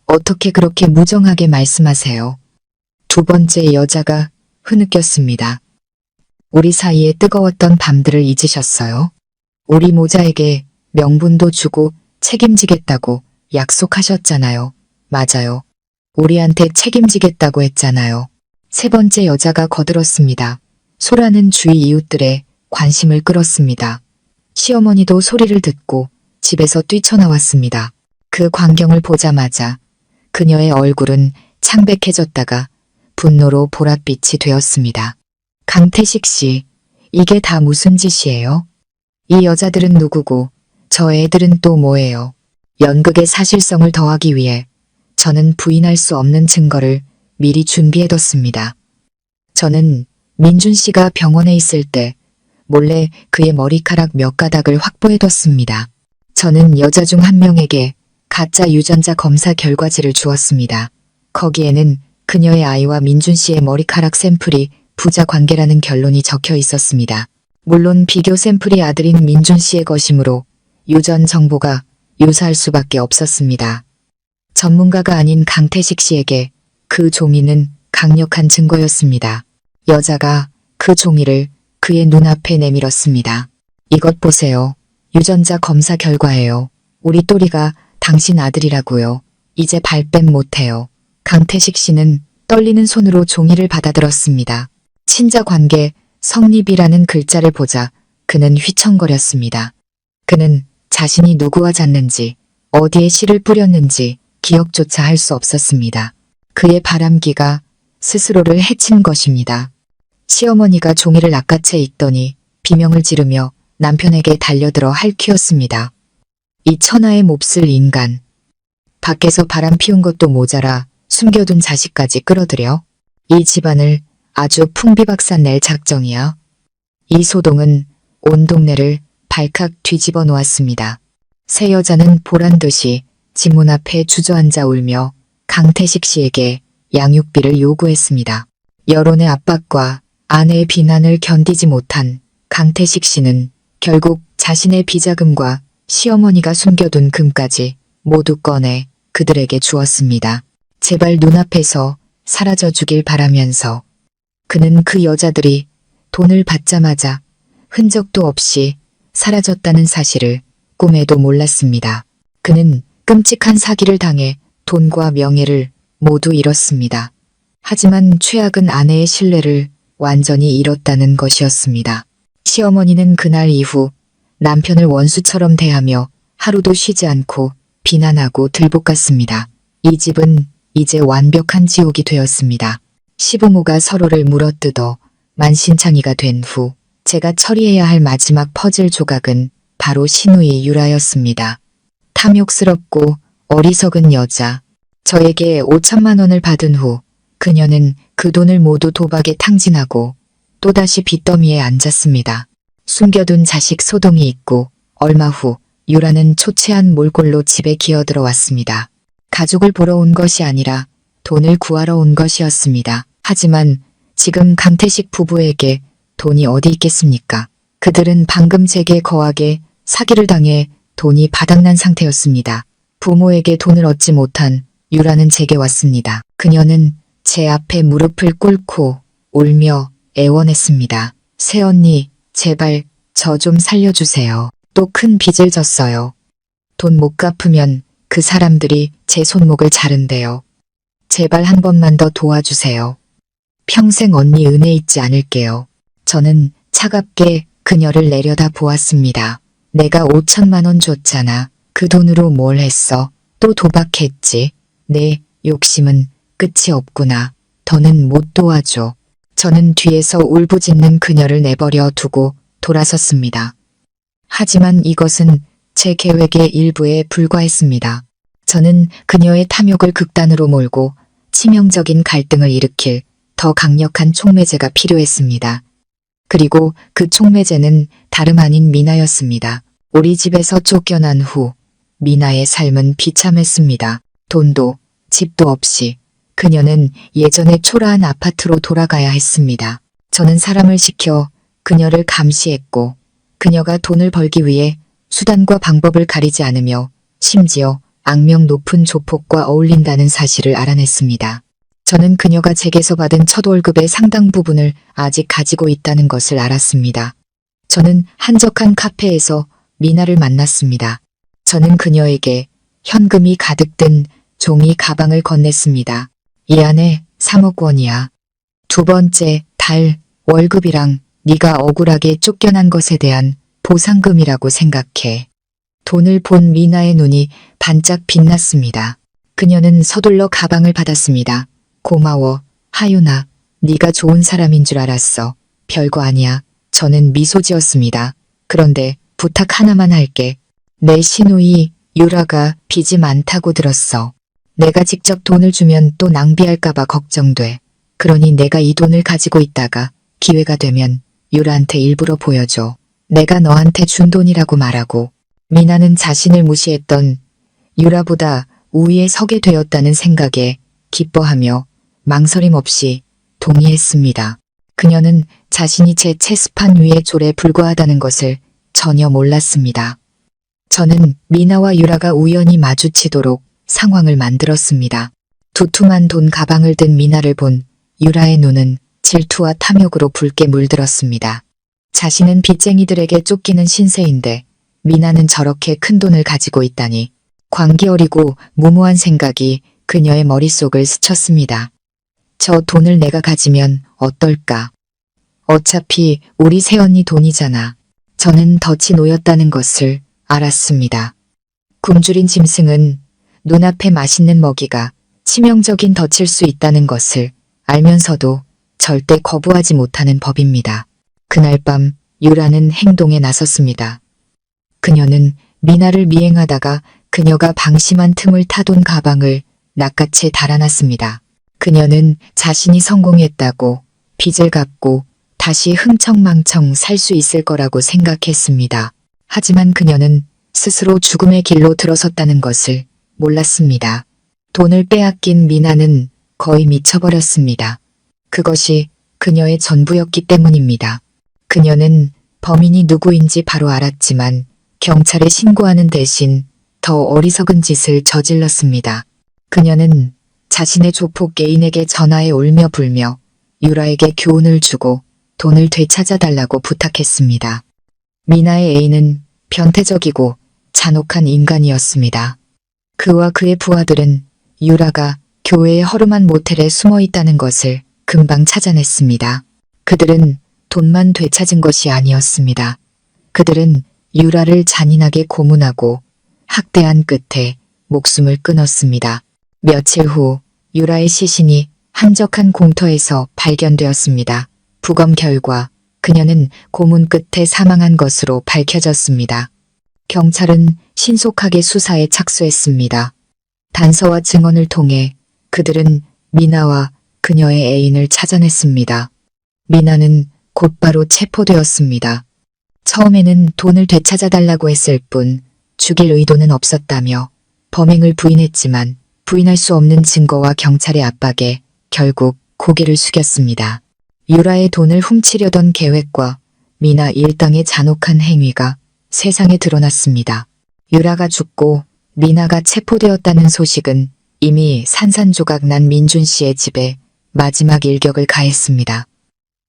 S1: 어떻게 그렇게 무정하게 말씀하세요? 두 번째 여자가 흐느꼈습니다. 우리 사이에 뜨거웠던 밤들을 잊으셨어요? 우리 모자에게 명분도 주고 책임지겠다고 약속하셨잖아요. 맞아요. 우리한테 책임지겠다고 했잖아요. 세 번째 여자가 거들었습니다. 소라는 주위 이웃들의 관심을 끌었습니다. 시어머니도 소리를 듣고 집에서 뛰쳐나왔습니다. 그 광경을 보자마자 그녀의 얼굴은 창백해졌다가 분노로 보랏빛이 되었습니다. 강태식 씨, 이게 다 무슨 짓이에요? 이 여자들은 누구고 저 애들은 또 뭐예요? 연극의 사실성을 더하기 위해 저는 부인할 수 없는 증거를 미리 준비해뒀습니다. 저는 민준 씨가 병원에 있을 때 몰래 그의 머리카락 몇 가닥을 확보해뒀습니다. 저는 여자 중 한 명에게 가짜 유전자 검사 결과지를 주었습니다. 거기에는 그녀의 아이와 민준 씨의 머리카락 샘플이 부자 관계라는 결론이 적혀 있었습니다. 물론 비교 샘플이 아들인 민준 씨의 것이므로 유전 정보가 유사할 수밖에 없었습니다. 전문가가 아닌 강태식 씨에게 그 종이는 강력한 증거였습니다. 여자가 그 종이를 그의 눈앞에 내밀었습니다. 이것 보세요. 유전자 검사 결과예요. 우리 또리가 당신 아들이라고요. 이제 발뺌 못해요. 강태식 씨는 떨리는 손으로 종이를 받아들었습니다. 친자 관계 성립이라는 글자를 보자 그는 휘청거렸습니다. 그는 자신이 누구와 잤는지 어디에 씨를 뿌렸는지 기억조차 할 수 없었습니다. 그의 바람기가 스스로를 해친 것입니다. 시어머니가 종이를 낚아채 읽더니 비명을 지르며 남편에게 달려들어 할퀴었습니다. 이 천하의 몹쓸 인간. 밖에서 바람 피운 것도 모자라 숨겨둔 자식까지 끌어들여 이 집안을 아주 풍비박산 낼 작정이야. 이 소동은 온 동네를 발칵 뒤집어 놓았습니다. 새 여자는 보란듯이 집 문 앞에 주저앉아 울며 강태식 씨에게 양육비를 요구했습니다. 여론의 압박과 아내의 비난을 견디지 못한 강태식 씨는 결국 자신의 비자금과 시어머니가 숨겨둔 금까지 모두 꺼내 그들에게 주었습니다. 제발 눈앞에서 사라져 주길 바라면서 그는 그 여자들이 돈을 받자마자 흔적도 없이 사라졌다는 사실을 꿈에도 몰랐습니다. 그는 끔찍한 사기를 당해 돈과 명예를 모두 잃었습니다. 하지만 최악은 아내의 신뢰를 완전히 잃었다는 것이었습니다. 시어머니는 그날 이후 남편을 원수처럼 대하며 하루도 쉬지 않고 비난하고 들볶았습니다. 이 집은 이제 완벽한 지옥이 되었습니다. 시부모가 서로를 물어뜯어 만신창이가 된 후 제가 처리해야 할 마지막 퍼즐 조각은 바로 신우이 유라였습니다. 탐욕스럽고 어리석은 여자. 저에게 5천만 원을 받은 후 그녀는 그 돈을 모두 도박에 탕진하고 또다시 빚더미에 앉았습니다. 숨겨둔 자식 소동이 있고 얼마 후 유라는 초췌한 몰골로 집에 기어들어왔습니다. 가족을 보러 온 것이 아니라 돈을 구하러 온 것이었습니다. 하지만 지금 강태식 부부에게 돈이 어디 있겠습니까? 그들은 방금 제게 거하게 사기를 당해 돈이 바닥난 상태였습니다. 부모에게 돈을 얻지 못한 유라는 제게 왔습니다. 그녀는 제 앞에 무릎을 꿇고 울며 애원했습니다. 새언니, 제발 저 좀 살려주세요. 또 큰 빚을 졌어요. 돈 못 갚으면 그 사람들이 제 손목을 자른대요. 제발 한 번만 더 도와주세요. 평생 언니 은혜 잊지 않을게요. 저는 차갑게 그녀를 내려다 보았습니다. 내가 5천만 원 줬잖아. 그 돈으로 뭘 했어? 또 도박했지. 내 욕심은 끝이 없구나. 더는 못 도와줘. 저는 뒤에서 울부짖는 그녀를 내버려 두고 돌아섰습니다. 하지만 이것은 제 계획의 일부에 불과했습니다. 저는 그녀의 탐욕을 극단으로 몰고 치명적인 갈등을 일으킬 더 강력한 촉매제가 필요했습니다. 그리고 그 촉매제는 다름 아닌 미나였습니다. 우리 집에서 쫓겨난 후 미나의 삶은 비참했습니다. 돈도 집도 없이 그녀는 예전의 초라한 아파트로 돌아가야 했습니다. 저는 사람을 시켜 그녀를 감시했고 그녀가 돈을 벌기 위해 수단과 방법을 가리지 않으며 심지어 악명 높은 조폭과 어울린다는 사실을 알아냈습니다. 저는 그녀가 제게서 받은 첫 월급의 상당 부분을 아직 가지고 있다는 것을 알았습니다. 저는 한적한 카페에서 미나를 만났습니다. 저는 그녀에게 현금이 가득 든 종이 가방을 건넸습니다. 이 안에 3억 원이야. 두 번째 달 월급이랑 네가 억울하게 쫓겨난 것에 대한 보상금이라고 생각해. 돈을 본 미나의 눈이 반짝 빛났습니다. 그녀는 서둘러 가방을 받았습니다. 고마워, 하윤아. 네가 좋은 사람인 줄 알았어. 별거 아니야. 저는 미소 지었습니다. 그런데 부탁 하나만 할게. 내 시누이 유라가 빚이 많다고 들었어. 내가 직접 돈을 주면 또 낭비할까봐 걱정돼. 그러니 내가 이 돈을 가지고 있다가 기회가 되면 유라한테 일부러 보여줘. 내가 너한테 준 돈이라고 말하고. 미나는 자신을 무시했던 유라보다 우위에 서게 되었다는 생각에 기뻐하며 망설임 없이 동의했습니다. 그녀는 자신이 제 체스판 위에 졸에 불과하다는 것을 전혀 몰랐습니다. 저는 미나와 유라가 우연히 마주치도록 상황을 만들었습니다. 두툼한 돈 가방을 든 미나를 본 유라의 눈은 질투와 탐욕으로 붉게 물들었습니다. 자신은 빚쟁이들에게 쫓기는 신세인데 미나는 저렇게 큰 돈을 가지고 있다니. 광기어리고 무모한 생각이 그녀의 머릿속을 스쳤습니다. 저 돈을 내가 가지면 어떨까? 어차피 우리 새언니 돈이잖아. 저는 덫이 놓였다는 것을 알았습니다. 굶주린 짐승은 눈앞에 맛있는 먹이가 치명적인 덫일 수 있다는 것을 알면서도 절대 거부하지 못하는 법입니다. 그날 밤 유라는 행동에 나섰습니다. 그녀는 미나를 미행하다가 그녀가 방심한 틈을 타돈 가방을 낚아채 달아났습니다. 그녀는 자신이 성공했다고 빚을 갚고 다시 흥청망청 살 수 있을 거라고 생각했습니다. 하지만 그녀는 스스로 죽음의 길로 들어섰다는 것을 몰랐습니다. 돈을 빼앗긴 미나는 거의 미쳐버렸습니다. 그것이 그녀의 전부였기 때문입니다. 그녀는 범인이 누구인지 바로 알았지만 경찰에 신고하는 대신 더 어리석은 짓을 저질렀습니다. 그녀는 자신의 조폭 애인에게 전화해 울며 불며 유라에게 교훈을 주고 돈을 되찾아달라고 부탁했습니다. 미나의 애인은 변태적이고 잔혹한 인간이었습니다. 그와 그의 부하들은 유라가 교회의 허름한 모텔에 숨어 있다는 것을 금방 찾아냈습니다. 그들은 돈만 되찾은 것이 아니었습니다. 그들은 유라를 잔인하게 고문하고 학대한 끝에 목숨을 끊었습니다. 며칠 후 유라의 시신이 한적한 공터에서 발견되었습니다. 부검 결과 그녀는 고문 끝에 사망한 것으로 밝혀졌습니다. 경찰은 신속하게 수사에 착수했습니다. 단서와 증언을 통해 그들은 미나와 그녀의 애인을 찾아냈습니다. 미나는 곧바로 체포되었습니다. 처음에는 돈을 되찾아달라고 했을 뿐 죽일 의도는 없었다며 범행을 부인했지만 부인할 수 없는 증거와 경찰의 압박에 결국 고개를 숙였습니다. 유라의 돈을 훔치려던 계획과 미나 일당의 잔혹한 행위가 세상에 드러났습니다. 유라가 죽고 미나가 체포되었다는 소식은 이미 산산조각 난 민준 씨의 집에 마지막 일격을 가했습니다.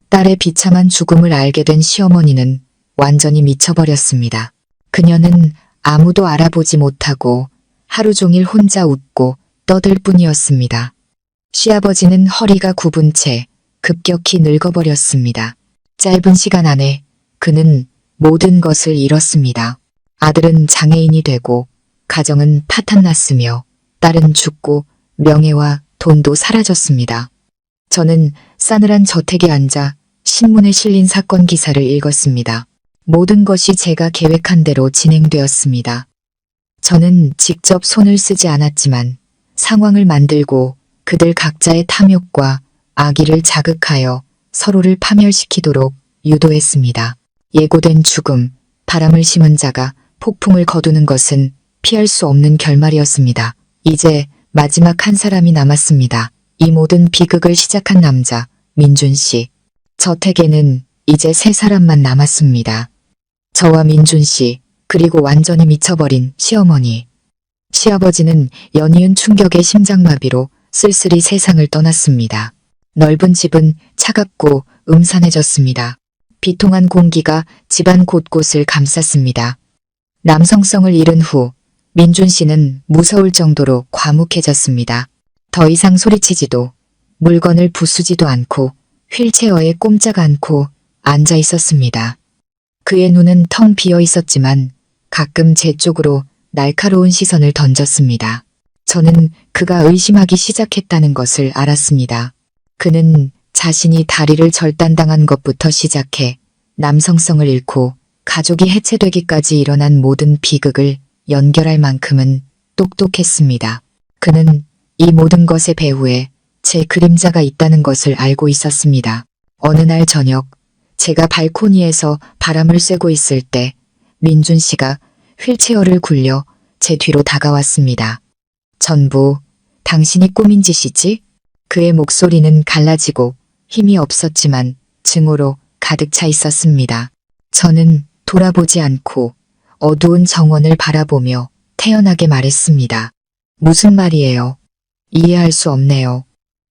S1: 딸의 비참한 죽음을 알게 된 시어머니는 완전히 미쳐버렸습니다. 그녀는 아무도 알아보지 못하고 하루 종일 혼자 웃고 떠들 뿐이었습니다. 시아버지는 허리가 굽은 채 급격히 늙어버렸습니다. 짧은 시간 안에 그는 모든 것을 잃었습니다. 아들은 장애인이 되고 가정은 파탄났으며 딸은 죽고 명예와 돈도 사라졌습니다. 저는 싸늘한 저택에 앉아 신문에 실린 사건 기사를 읽었습니다. 모든 것이 제가 계획한 대로 진행되었습니다. 저는 직접 손을 쓰지 않았지만 상황을 만들고 그들 각자의 탐욕과 악의를 자극하여 서로를 파멸시키도록 유도했습니다. 예고된 죽음, 바람을 심은 자가 폭풍을 거두는 것은 피할 수 없는 결말이었습니다. 이제 마지막 한 사람이 남았습니다. 이 모든 비극을 시작한 남자, 민준 씨. 저택에는 이제 세 사람만 남았습니다. 저와 민준 씨, 그리고 완전히 미쳐버린 시어머니. 시아버지는 연이은 충격의 심장마비로 쓸쓸히 세상을 떠났습니다. 넓은 집은 차갑고 음산해졌습니다. 비통한 공기가 집안 곳곳을 감쌌습니다. 남성성을 잃은 후 민준 씨는 무서울 정도로 과묵해졌습니다. 더 이상 소리치지도 물건을 부수지도 않고 휠체어에 꼼짝 않고 앉아 있었습니다. 그의 눈은 텅 비어 있었지만 가끔 제 쪽으로 날카로운 시선을 던졌습니다. 저는 그가 의심하기 시작했다는 것을 알았습니다. 그는 자신이 다리를 절단당한 것부터 시작해 남성성을 잃고 가족이 해체되기까지 일어난 모든 비극을 연결할 만큼은 똑똑했습니다. 그는 이 모든 것의 배후에 제 그림자가 있다는 것을 알고 있었습니다. 어느 날 저녁, 제가 발코니에서 바람을 쐬고 있을 때 민준 씨가 휠체어를 굴려 제 뒤로 다가왔습니다. 전부 당신이 꾸민 짓이지? 그의 목소리는 갈라지고 힘이 없었지만 증오로 가득 차 있었습니다. 저는 돌아보지 않고 어두운 정원을 바라보며 태연하게 말했습니다. 무슨 말이에요? 이해할 수 없네요.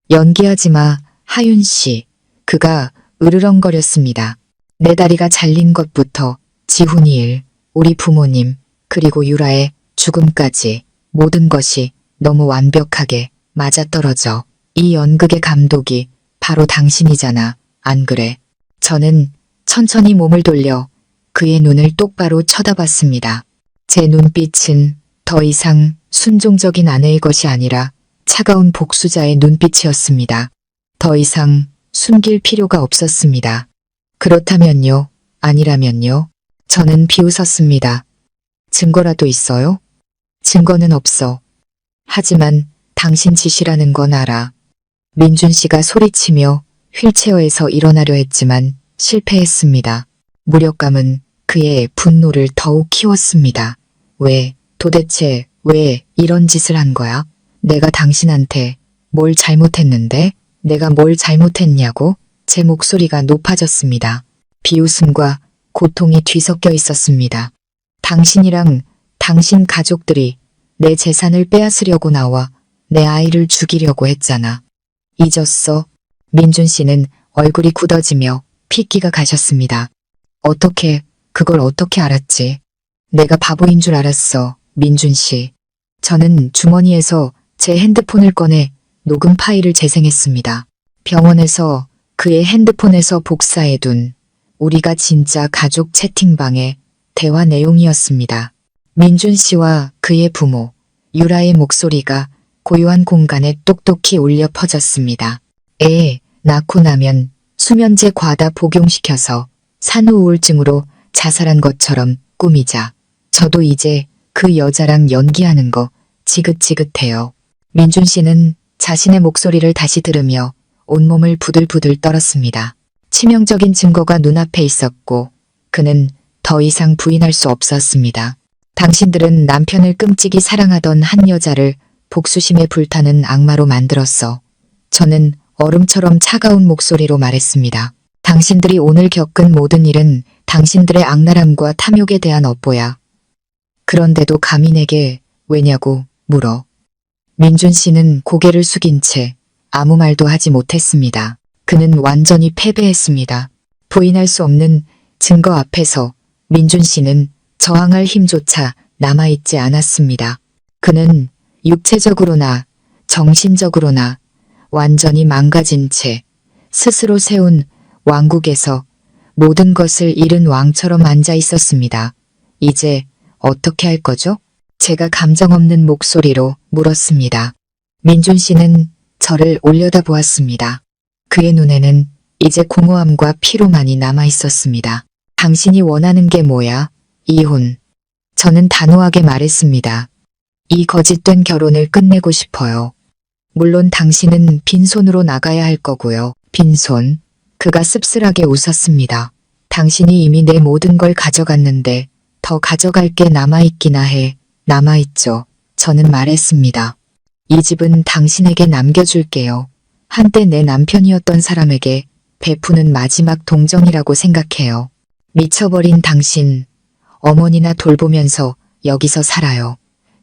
S1: 연기하지 마, 하윤 씨. 그가 으르렁거렸습니다. 내 다리가 잘린 것부터 지훈이 일, 우리 부모님, 그리고 유라의 죽음까지 모든 것이 너무 완벽하게 맞아떨어져. 이 연극의 감독이 바로 당신이잖아. 안 그래? 저는 천천히 몸을 돌려 그의 눈을 똑바로 쳐다봤습니다. 제 눈빛은 더 이상 순종적인 아내의 것이 아니라 차가운 복수자의 눈빛이었습니다. 더 이상 숨길 필요가 없었습니다. 그렇다면요? 아니라면요? 저는 비웃었습니다. 증거라도 있어요? 증거는 없어. 하지만 당신 짓이라는 건 알아. 민준 씨가 소리치며 휠체어에서 일어나려 했지만 실패했습니다. 무력감은 그의 분노를 더욱 키웠습니다. 도대체 왜 이런 짓을 한 거야? 내가 당신한테 뭘 잘못했는데? 내가 뭘 잘못했냐고? 제 목소리가 높아졌습니다. 비웃음과 고통이 뒤섞여 있었습니다. 당신이랑 당신 가족들이 내 재산을 빼앗으려고 나와 내 아이를 죽이려고 했잖아. 잊었어? 민준 씨는 얼굴이 굳어지며 핏기가 가셨습니다. 그걸 어떻게 알았지? 내가 바보인 줄 알았어, 민준 씨. 저는 주머니에서 제 핸드폰을 꺼내 녹음 파일을 재생했습니다. 병원에서 그의 핸드폰에서 복사해둔 우리가 진짜 가족 채팅방의 대화 내용이었습니다. 민준 씨와 그의 부모, 유라의 목소리가 고요한 공간에 똑똑히 울려 퍼졌습니다. 애 낳고 나면 수면제 과다 복용시켜서 산후 우울증으로 자살한 것처럼 꾸미자. 저도 이제 그 여자랑 연기하는 거 지긋지긋해요. 민준 씨는 자신의 목소리를 다시 들으며 온몸을 부들부들 떨었습니다. 치명적인 증거가 눈앞에 있었고 그는 더 이상 부인할 수 없었습니다. 당신들은 남편을 끔찍이 사랑하던 한 여자를 복수심에 불타는 악마로 만들었어. 저는 얼음처럼 차가운 목소리로 말했습니다. 당신들이 오늘 겪은 모든 일은 당신들의 악랄함과 탐욕에 대한 업보야. 그런데도 감히 내게 왜냐고 물어. 민준 씨는 고개를 숙인 채 아무 말도 하지 못했습니다. 그는 완전히 패배했습니다. 부인할 수 없는 증거 앞에서 민준 씨는 저항할 힘조차 남아있지 않았습니다. 그는 육체적으로나 정신적으로나 완전히 망가진 채 스스로 세운 왕국에서 모든 것을 잃은 왕처럼 앉아 있었습니다. 이제 어떻게 할 거죠? 제가 감정 없는 목소리로 물었습니다. 민준 씨는 저를 올려다보았습니다. 그의 눈에는 이제 공허함과 피로만이 남아 있었습니다. 당신이 원하는 게 뭐야? 이혼. 저는 단호하게 말했습니다. 이 거짓된 결혼을 끝내고 싶어요. 물론 당신은 빈손으로 나가야 할 거고요. 빈손. 그가 씁쓸하게 웃었습니다. 당신이 이미 내 모든 걸 가져갔는데 더 가져갈 게 남아있기나 해. 남아있죠. 저는 말했습니다. 이 집은 당신에게 남겨줄게요. 한때 내 남편이었던 사람에게 베푸는 마지막 동정이라고 생각해요. 미쳐버린 당신, 어머니나 돌보면서 여기서 살아요.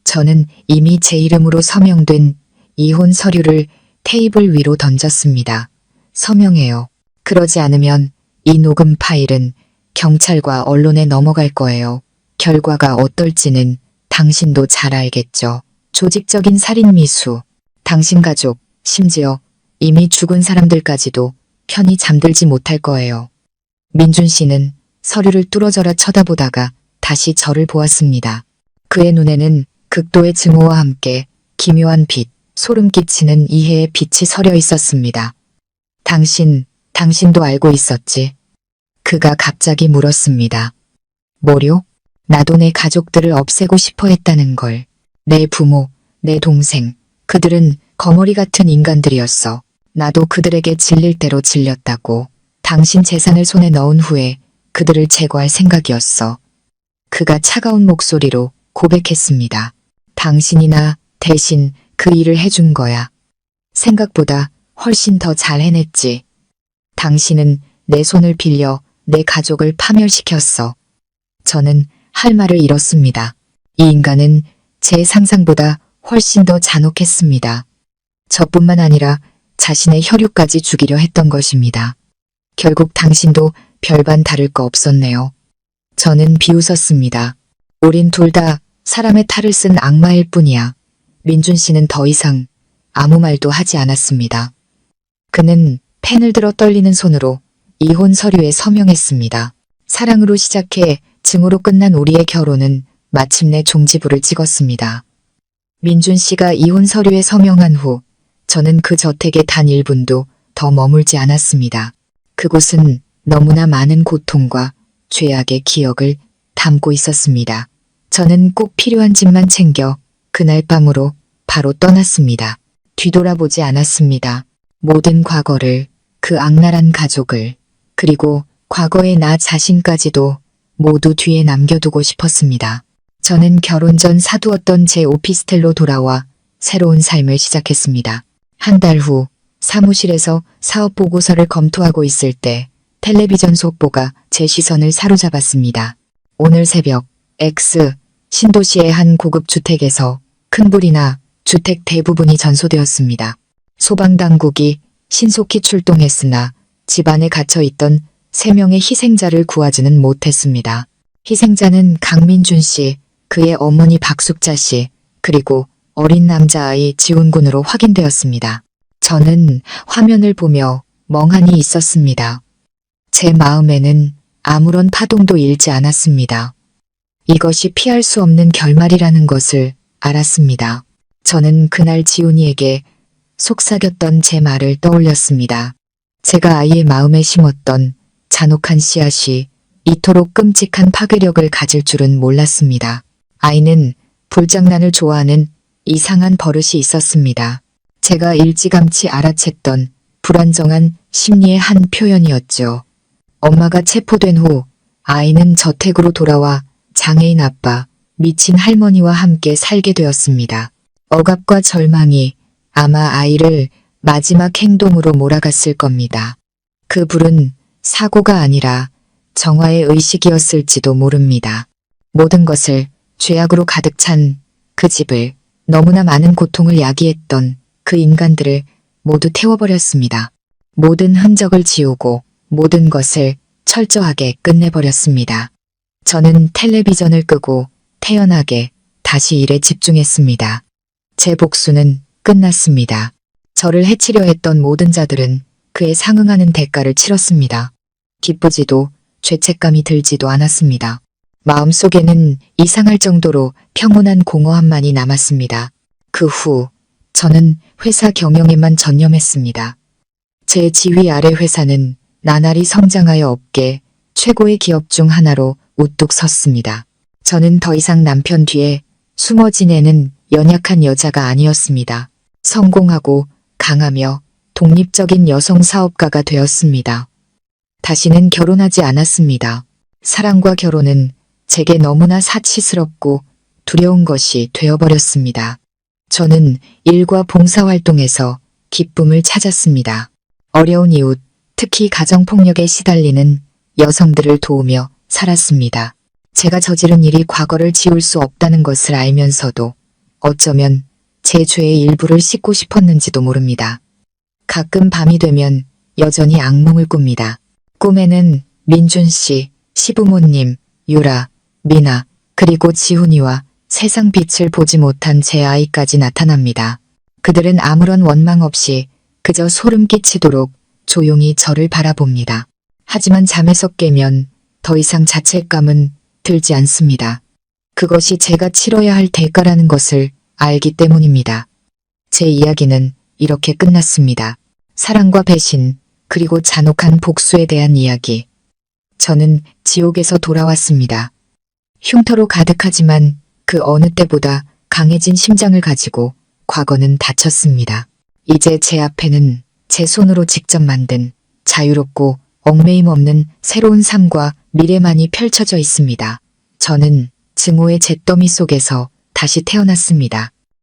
S1: 저는 이미 제 이름으로 서명된 이혼 서류를 테이블 위로 던졌습니다. 서명해요. 그러지 않으면 이 녹음 파일은 경찰과 언론에 넘어갈 거예요. 결과가 어떨지는 당신도 잘 알겠죠. 조직적인 살인 미수, 당신 가족, 심지어 이미 죽은 사람들까지도 편히 잠들지 못할 거예요. 민준 씨는 서류를 뚫어져라 쳐다보다가 다시 저를 보았습니다. 그의 눈에는 극도의 증오와 함께 기묘한 빛, 소름 끼치는 이해의 빛이 서려 있었습니다. 당신도 알고 있었지? 그가 갑자기 물었습니다. 뭐요? 나도 내 가족들을 없애고 싶어 했다는 걸. 내 부모, 내 동생, 그들은 거머리 같은 인간들이었어. 나도 그들에게 질릴 대로 질렸다고. 당신 재산을 손에 넣은 후에 그들을 제거할 생각이었어. 그가 차가운 목소리로 고백했습니다. 당신이 나 대신 그 일을 해준 거야. 생각보다 훨씬 더 잘 해냈지. 당신은 내 손을 빌려 내 가족을 파멸시켰어. 저는 할 말을 잃었습니다. 이 인간은 제 상상보다 훨씬 더 잔혹했습니다. 저뿐만 아니라 자신의 혈육까지 죽이려 했던 것입니다. 결국 당신도 별반 다를 거 없었네요. 저는 비웃었습니다. 우린 둘 다 사람의 탈을 쓴 악마일 뿐이야. 민준 씨는 더 이상 아무 말도 하지 않았습니다. 그는 펜을 들어 떨리는 손으로 이혼 서류에 서명했습니다. 사랑으로 시작해 증오로 끝난 우리의 결혼은 마침내 종지부를 찍었습니다. 민준 씨가 이혼 서류에 서명한 후 저는 그 저택에 단 1분도 더 머물지 않았습니다. 그곳은 너무나 많은 고통과 죄악의 기억을 담고 있었습니다. 저는 꼭 필요한 짐만 챙겨 그날 밤으로 바로 떠났습니다. 뒤돌아보지 않았습니다. 모든 과거를, 그 악랄한 가족을, 그리고 과거의 나 자신까지도 모두 뒤에 남겨두고 싶었습니다. 저는 결혼 전 사두었던 제 오피스텔로 돌아와 새로운 삶을 시작했습니다. 한 달 후 사무실에서 사업 보고서를 검토하고 있을 때 텔레비전 속보가 제 시선을 사로잡았습니다. 오늘 새벽 X 신도시의 한 고급 주택에서 큰 불이 나 주택 대부분이 전소되었습니다. 소방당국이 신속히 출동했으나 집 안에 갇혀있던 3명의 희생자를 구하지는 못했습니다. 희생자는 강민준 씨, 그의 어머니 박숙자 씨, 그리고 어린 남자아이 지훈 군으로 확인되었습니다. 저는 화면을 보며 멍하니 있었습니다. 제 마음에는 아무런 파동도 일지 않았습니다. 이것이 피할 수 없는 결말이라는 것을 알았습니다. 저는 그날 지훈이에게 속삭였던 제 말을 떠올렸습니다. 제가 아이의 마음에 심었던 잔혹한 씨앗이 이토록 끔찍한 파괴력을 가질 줄은 몰랐습니다. 아이는 불장난을 좋아하는 이상한 버릇이 있었습니다. 제가 일찌감치 알아챘던 불안정한 심리의 한 표현이었죠. 엄마가 체포된 후 아이는 저택으로 돌아와 장애인 아빠, 미친 할머니와 함께 살게 되었습니다. 억압과 절망이 아마 아이를 마지막 행동으로 몰아갔을 겁니다. 그 불은 사고가 아니라 정화의 의식이었을지도 모릅니다. 모든 것을 죄악으로 가득 찬 그 집을, 너무나 많은 고통을 야기했던 그 인간들을 모두 태워버렸습니다. 모든 흔적을 지우고 모든 것을 철저하게 끝내버렸습니다. 저는 텔레비전을 끄고 태연하게 다시 일에 집중했습니다. 제 복수는 끝났습니다. 저를 해치려 했던 모든 자들은 그에 상응하는 대가를 치렀습니다. 기쁘지도 죄책감이 들지도 않았습니다. 마음속에는 이상할 정도로 평온한 공허함만이 남았습니다. 그 후 저는 회사 경영에만 전념했습니다. 제 지휘 아래 회사는 나날이 성장하여 업계 최고의 기업 중 하나로 우뚝 섰습니다. 저는 더 이상 남편 뒤에 숨어 지내는 연약한 여자가 아니었습니다. 성공하고 강하며 독립적인 여성 사업가가 되었습니다. 다시는 결혼하지 않았습니다. 사랑과 결혼은 제게 너무나 사치스럽고 두려운 것이 되어버렸습니다. 저는 일과 봉사활동에서 기쁨을 찾았습니다. 어려운 이웃, 특히 가정폭력에 시달리는 여성들을 도우며 살았습니다. 제가 저지른 일이 과거를 지울 수 없다는 것을 알면서도 어쩌면 제 죄의 일부를 씻고 싶었는지도 모릅니다. 가끔 밤이 되면 여전히 악몽을 꿉니다. 꿈에는 민준 씨, 시부모님, 유라, 미나, 그리고 지훈이와 세상 빛을 보지 못한 제 아이까지 나타납니다. 그들은 아무런 원망 없이 그저 소름 끼치도록 조용히 저를 바라봅니다. 하지만 잠에서 깨면 더 이상 자책감은 들지 않습니다. 그것이 제가 치러야 할 대가라는 것을 알기 때문입니다. 제 이야기는 이렇게 끝났습니다. 사랑과 배신, 그리고 잔혹한 복수에 대한 이야기. 저는 지옥에서 돌아왔습니다. 흉터로 가득하지만 그 어느 때보다 강해진 심장을 가지고 과거는 닫혔습니다. 이제 제 앞에는 제 손으로 직접 만든 자유롭고 얽매임 없는 새로운 삶과 미래만이 펼쳐져 있습니다. 저는 증오의 잿더미 속에서 다시 태어났습니다.